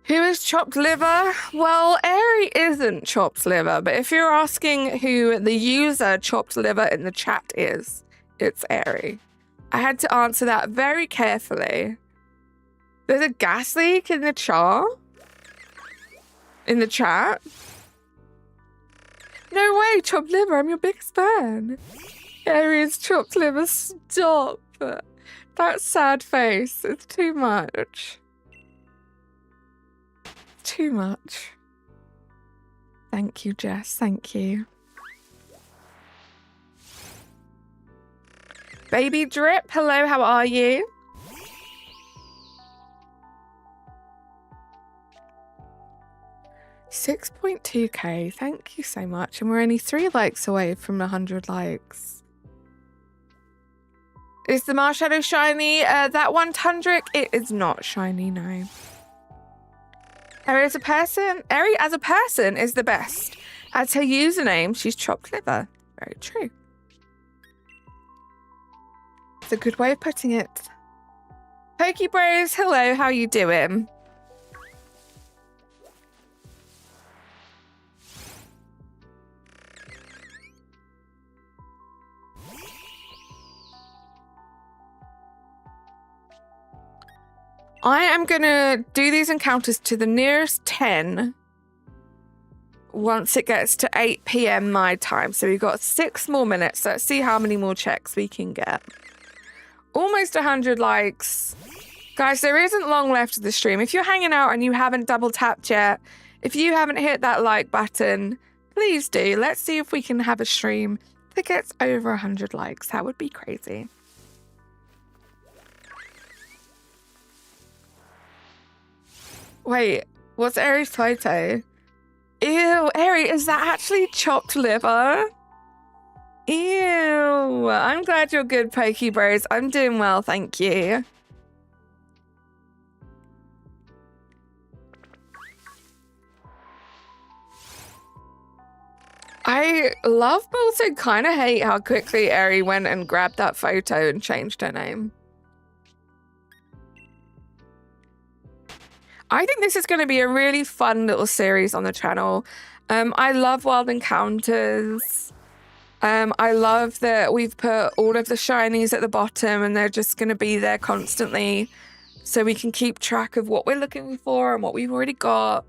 Who is chopped liver? Well, Airy isn't chopped liver, but if you're asking who the user chopped liver in the chat is, it's Airy. I had to answer that very carefully. There's a gas leak in the char? In the chat? No way, chopped liver, I'm your biggest fan. Airy is chopped liver, stop. That sad face, it's too much. Too much. Thank you, Jess, thank you. Baby Drip, hello, how are you? $6.2k, thank you so much. And we're only 3 likes away from 100 likes. Is the Marshadow shiny? That one, Tundrick, it is not shiny, no. Eri as a person is the best. As her username, she's chopped liver. Very true. It's a good way of putting it. Pokebros, hello, how you doing? I am going to do these encounters to the nearest 10 once it gets to 8 p.m. my time. So we've got 6 more minutes. Let's see how many more checks we can get. Almost 100 likes. Guys, there isn't long left of the stream. If you're hanging out and you haven't double tapped yet, if you haven't hit that like button, please do. Let's see if we can have a stream that gets over 100 likes. That would be crazy. Wait, what's Aries' photo? Ew, Aries, is that actually chopped liver? Ew, I'm glad you're good, Pokebros. I'm doing well, thank you. I love but also kind of hate how quickly Aries went and grabbed that photo and changed her name. I think this is going to be a really fun little series on the channel. I love Wild Encounters. I love that we've put all of the shinies at the bottom and they're just going to be there constantly so we can keep track of what we're looking for and what we've already got.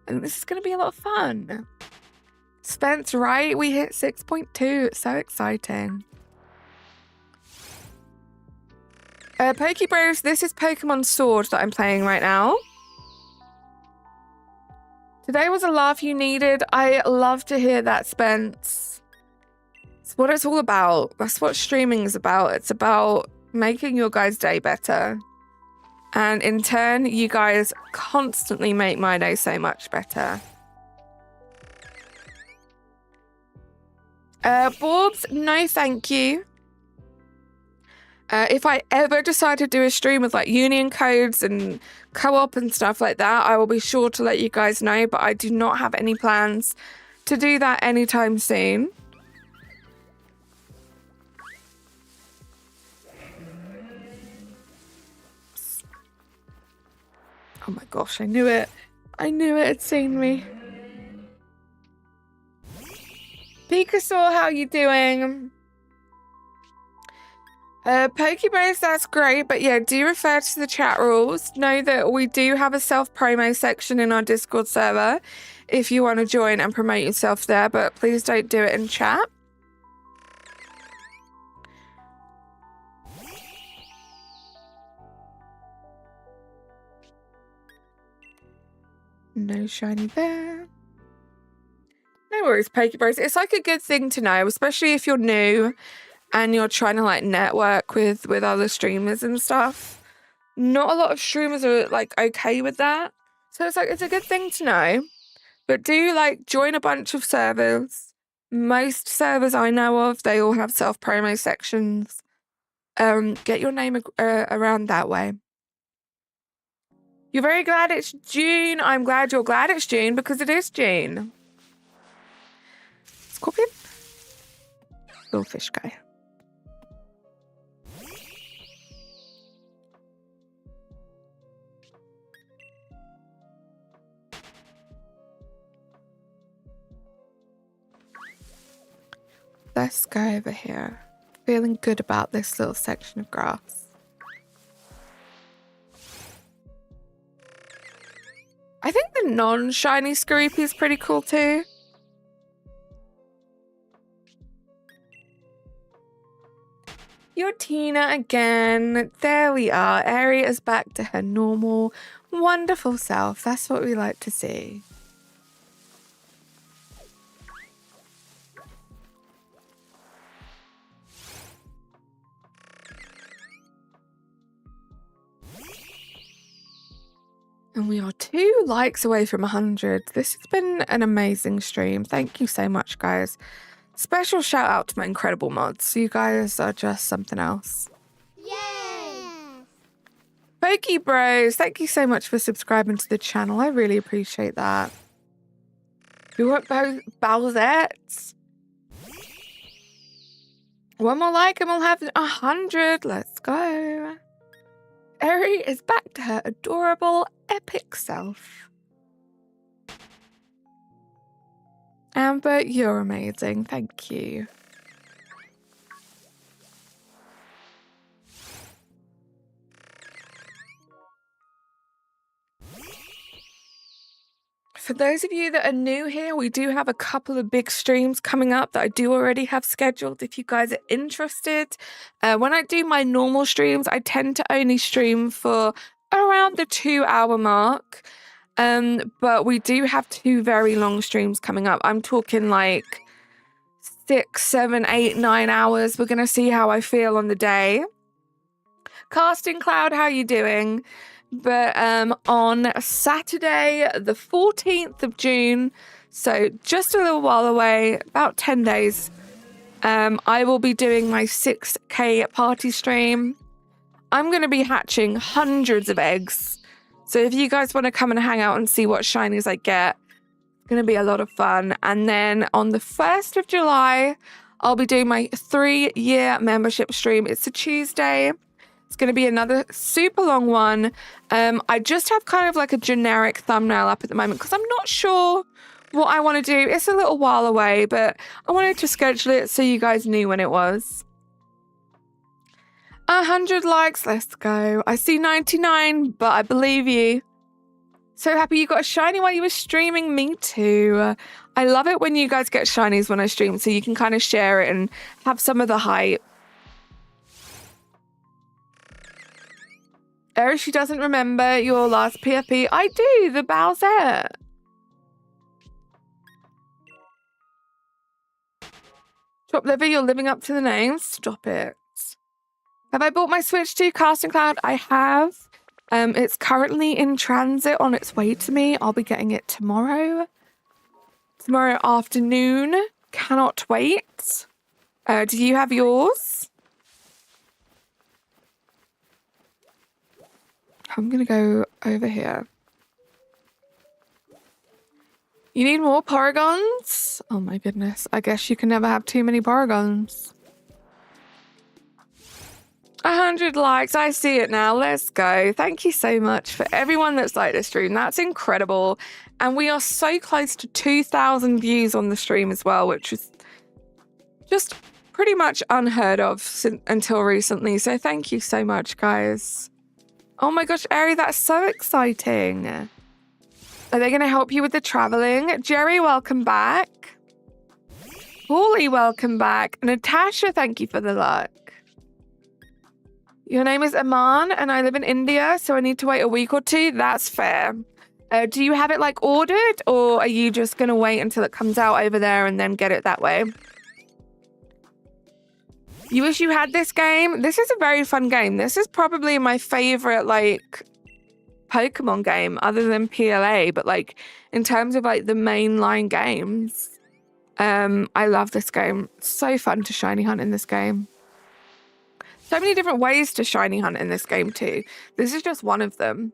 And this is going to be a lot of fun. Spence, right? We hit 6.2. It's so exciting. Pokebros, this is Pokemon Sword that I'm playing right now. Today was a laugh you needed. I love to hear that, Spence. It's what it's all about. That's what streaming is about. It's about making your guys' day better. And in turn, you guys constantly make my day so much better. Borbs, no thank you. If I ever decide to do a stream with like union codes and co-op and stuff like that, I will be sure to let you guys know, but I do not have any plans to do that anytime soon. Oh my gosh, I knew it. I knew it had seen me. Pikasaur, how you doing? Pokebase, that's great, but yeah, do refer to the chat rules. Know that we do have a self-promo section in our Discord server if you want to join and promote yourself there, but please don't do it in chat. No shiny there. No worries, Pokebase. It's like a good thing to know, especially if you're new and you're trying to like network with other streamers and stuff. Not a lot of streamers are like okay with that. So it's like, it's a good thing to know. But do like join a bunch of servers. Most servers I know of, they all have self-promo sections. Get your name around that way. You're very glad it's June. I'm glad you're glad it's June because it is June. Scorpion? Little fish guy. Let's go over here. Feeling good about this little section of grass. I think the non-shiny Scroopy is pretty cool too. You're Tina again. There we are. Aerie is back to her normal, wonderful self. That's what we like to see. And we are 2 likes away from 100. This has been an amazing stream. Thank you so much, guys. Special shout out to my incredible mods. You guys are just something else. Yay! Pokey Bros, thank you so much for subscribing to the channel. I really appreciate that. We want Bowsettes. One more like and we'll have 100. Let's go. Aerie is back to her adorable, epic self. Amber, you're amazing. Thank you. For those of you that are new here, we do have a couple of big streams coming up that I do already have scheduled if you guys are interested. When I do my normal streams, I tend to only stream for around the 2-hour mark. But we do have 2 very long streams coming up. I'm talking like 6, 7, 8, 9 hours. We're going to see how I feel on the day. Casting Cloud, how you doing? But on Saturday, the 14th of June, so just a little while away, about 10 days, I will be doing my 6K party stream. I'm going to be hatching hundreds of eggs. So if you guys want to come and hang out and see what shinies I get, it's going to be a lot of fun. And then on the 1st of July, I'll be doing my 3-year membership stream. It's a Tuesday. It's going to be another super long one. I just have kind of like a generic thumbnail up at the moment because I'm not sure what I want to do. It's a little while away, but I wanted to schedule it so you guys knew when it was. 100 likes, let's go. I see 99, but I believe you. So happy you got a shiny while you were streaming. Me too. I love it when you guys get shinies when I stream so you can kind of share it and have some of the hype. She doesn't remember your last PFP. I do, the Bowser. Top liver, you're living up to the name. Stop it. Have I bought my Switch 2 Casting Cloud? I have. It's currently in transit on its way to me. I'll be getting it tomorrow. Tomorrow afternoon. Cannot wait. Do you have yours? I'm going to go over here. You need more Paragons? Oh my goodness. I guess you can never have too many Paragons. 100 likes. I see it now. Let's go. Thank you so much for everyone that's liked this stream. That's incredible. And we are so close to 2,000 views on the stream as well, which is just pretty much unheard of until recently. So thank you so much, guys. Oh my gosh, Aerie, that's so exciting. Are they going to help you with the traveling? Jerry, welcome back. Paulie, welcome back. Natasha, thank you for the luck. Your name is Aman and I live in India, so I need to wait a week or 2. That's fair. Do you have it like ordered or are you just going to wait until it comes out over there and then get it that way? You wish you had this game? This is a very fun game. This is probably my favorite, like, Pokemon game other than PLA, but like in terms of like the mainline games, I love this game. So fun to shiny hunt in this game. So many different ways to shiny hunt in this game too. This is just one of them.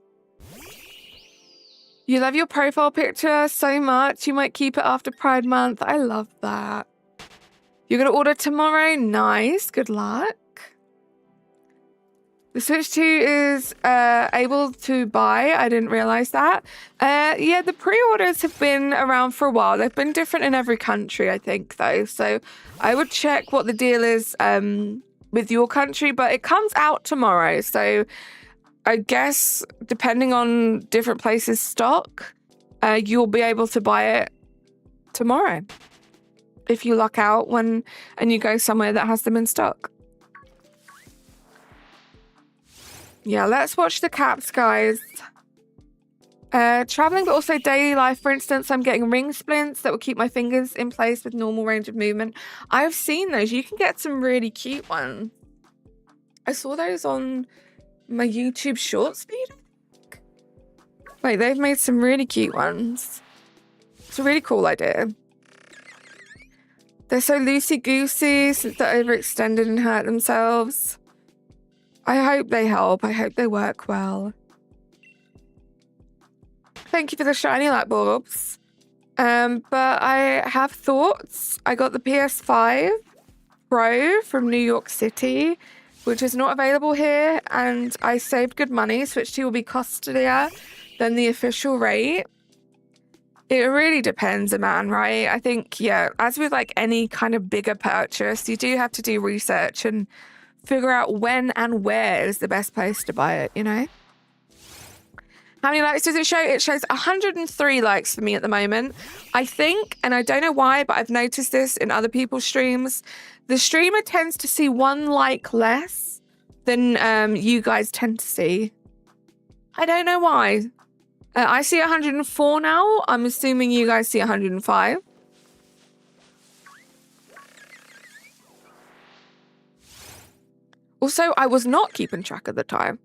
You love your profile picture so much, you might keep it after Pride Month. I love that. You're gonna order tomorrow? Nice, good luck. The Switch 2 is able to buy. I didn't realize that. Yeah, the pre-orders have been around for a while. They've been different in every country, I think, though. So I would check what the deal is with your country, but it comes out tomorrow. So I guess depending on different places' stock, you'll be able to buy it tomorrow if you luck out and you go somewhere that has them in stock. Yeah, let's watch the caps, guys. Traveling, but also daily life. For instance, I'm getting ring splints that will keep my fingers in place with normal range of movement. I've seen those. You can get some really cute ones. I saw those on my YouTube short speed. Wait, they've made some really cute ones. It's a really cool idea. They're so loosey-goosey since they're overextended and hurt themselves. I hope they help. I hope they work well. Thank you for the shiny light bulbs. But I have thoughts. I got the PS5 Pro from New York City, which is not available here, and I saved good money. Switch 2 will be costlier than the official rate. It really depends, man, right? I think, yeah, as with like any kind of bigger purchase, you do have to do research and figure out when and where is the best place to buy it, you know? How many likes does it show? It shows 103 likes for me at the moment. I think, and I don't know why, but I've noticed this in other people's streams, the streamer tends to see 1 like less than you guys tend to see. I don't know why. I see 104 now. I'm assuming you guys see 105. Also, I was not keeping track at the time.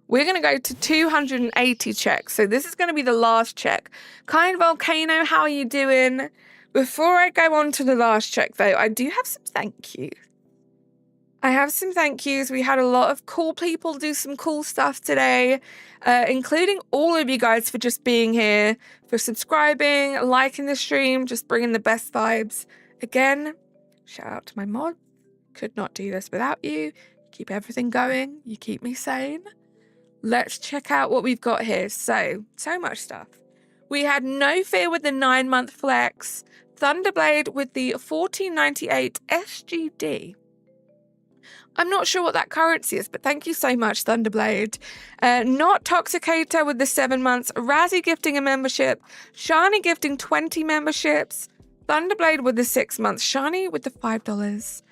We're going to go to 280 checks. So this is going to be the last check. Kind Volcano, how are you doing? Before I go on to the last check, though, I do have some thank yous. I have some thank yous. We had a lot of cool people do some cool stuff today, including all of you guys for just being here, for subscribing, liking the stream, just bringing the best vibes. Again, shout out to my mod. Could not do this without you. Keep everything going. You keep me sane. Let's check out what we've got here. So much stuff. We had No Fear with the 9-month flex. Thunderblade with the 1498 SGD. I'm not sure what that currency is, but thank you so much, Thunderblade. Not Toxicator with the 7 months. Razzie gifting a membership. Shani gifting 20 memberships. Thunderblade with the 6 months. Shani with the $5.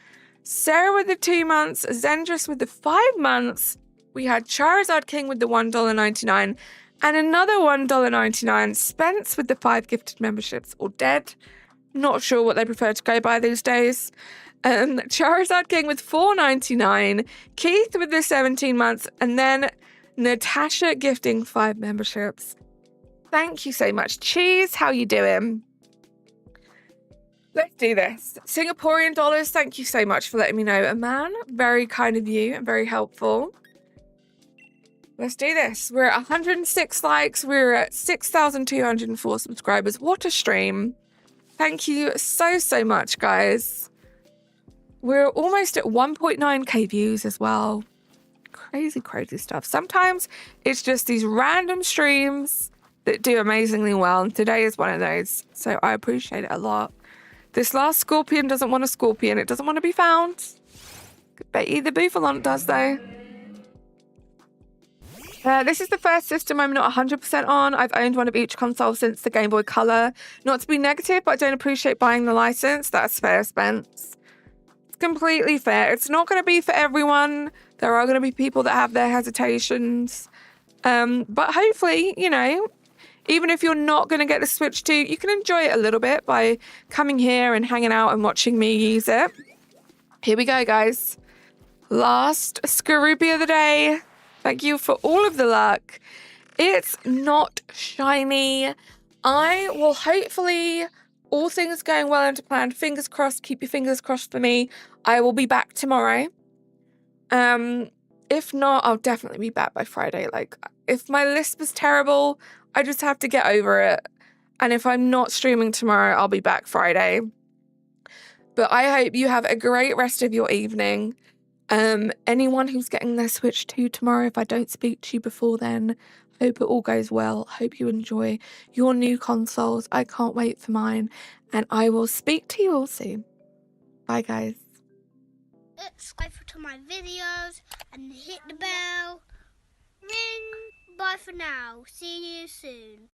Sarah with the 2 months. Zendris with the 5 months. We had Charizard King with the $1.99. And another $1.99. Spence with the 5 gifted memberships. Or dead. Not sure what they prefer to go by these days. Charizard King with $4.99, Keith with the 17 months, and then Natasha gifting 5 memberships. Thank you so much. Cheese, how you doing? Let's do this. Singaporean dollars, thank you so much for letting me know. Aman, very kind of you and very helpful. Let's do this. We're at 106 likes. We're at 6,204 subscribers. What a stream. Thank you so much, guys. We're almost at 1.9k views as well. Crazy stuff. Sometimes it's just these random streams that do amazingly well, and today is one of those. So I appreciate it a lot. This last scorpion doesn't want a scorpion. It doesn't want to be found. Bet you the Bouffalont does, though. This is the first system I'm not 100% on. I've owned one of each console since the Game Boy Color. Not to be negative, but I don't appreciate buying the license. That's fair, Spence. Completely fair. It's not going to be for everyone. There are going to be people that have their hesitations. But hopefully, you know, even if you're not going to get the Switch 2, you can enjoy it a little bit by coming here and hanging out and watching me use it. Here we go, guys. Last Scroopy of the day. Thank you for all of the luck. It's not shiny. I will hopefully, all things going well into plan, fingers crossed, keep your fingers crossed for me. I will be back tomorrow. If not, I'll definitely be back by Friday. Like, if my lisp is terrible, I just have to get over it. And if I'm not streaming tomorrow, I'll be back Friday. But I hope you have a great rest of your evening. Anyone who's getting their Switch 2 tomorrow, if I don't speak to you before then, hope it all goes well. Hope you enjoy your new consoles. I can't wait for mine. And I will speak to you all soon. Bye, guys. Subscribe to my videos and hit the bell. Ring. Bye for now. See you soon.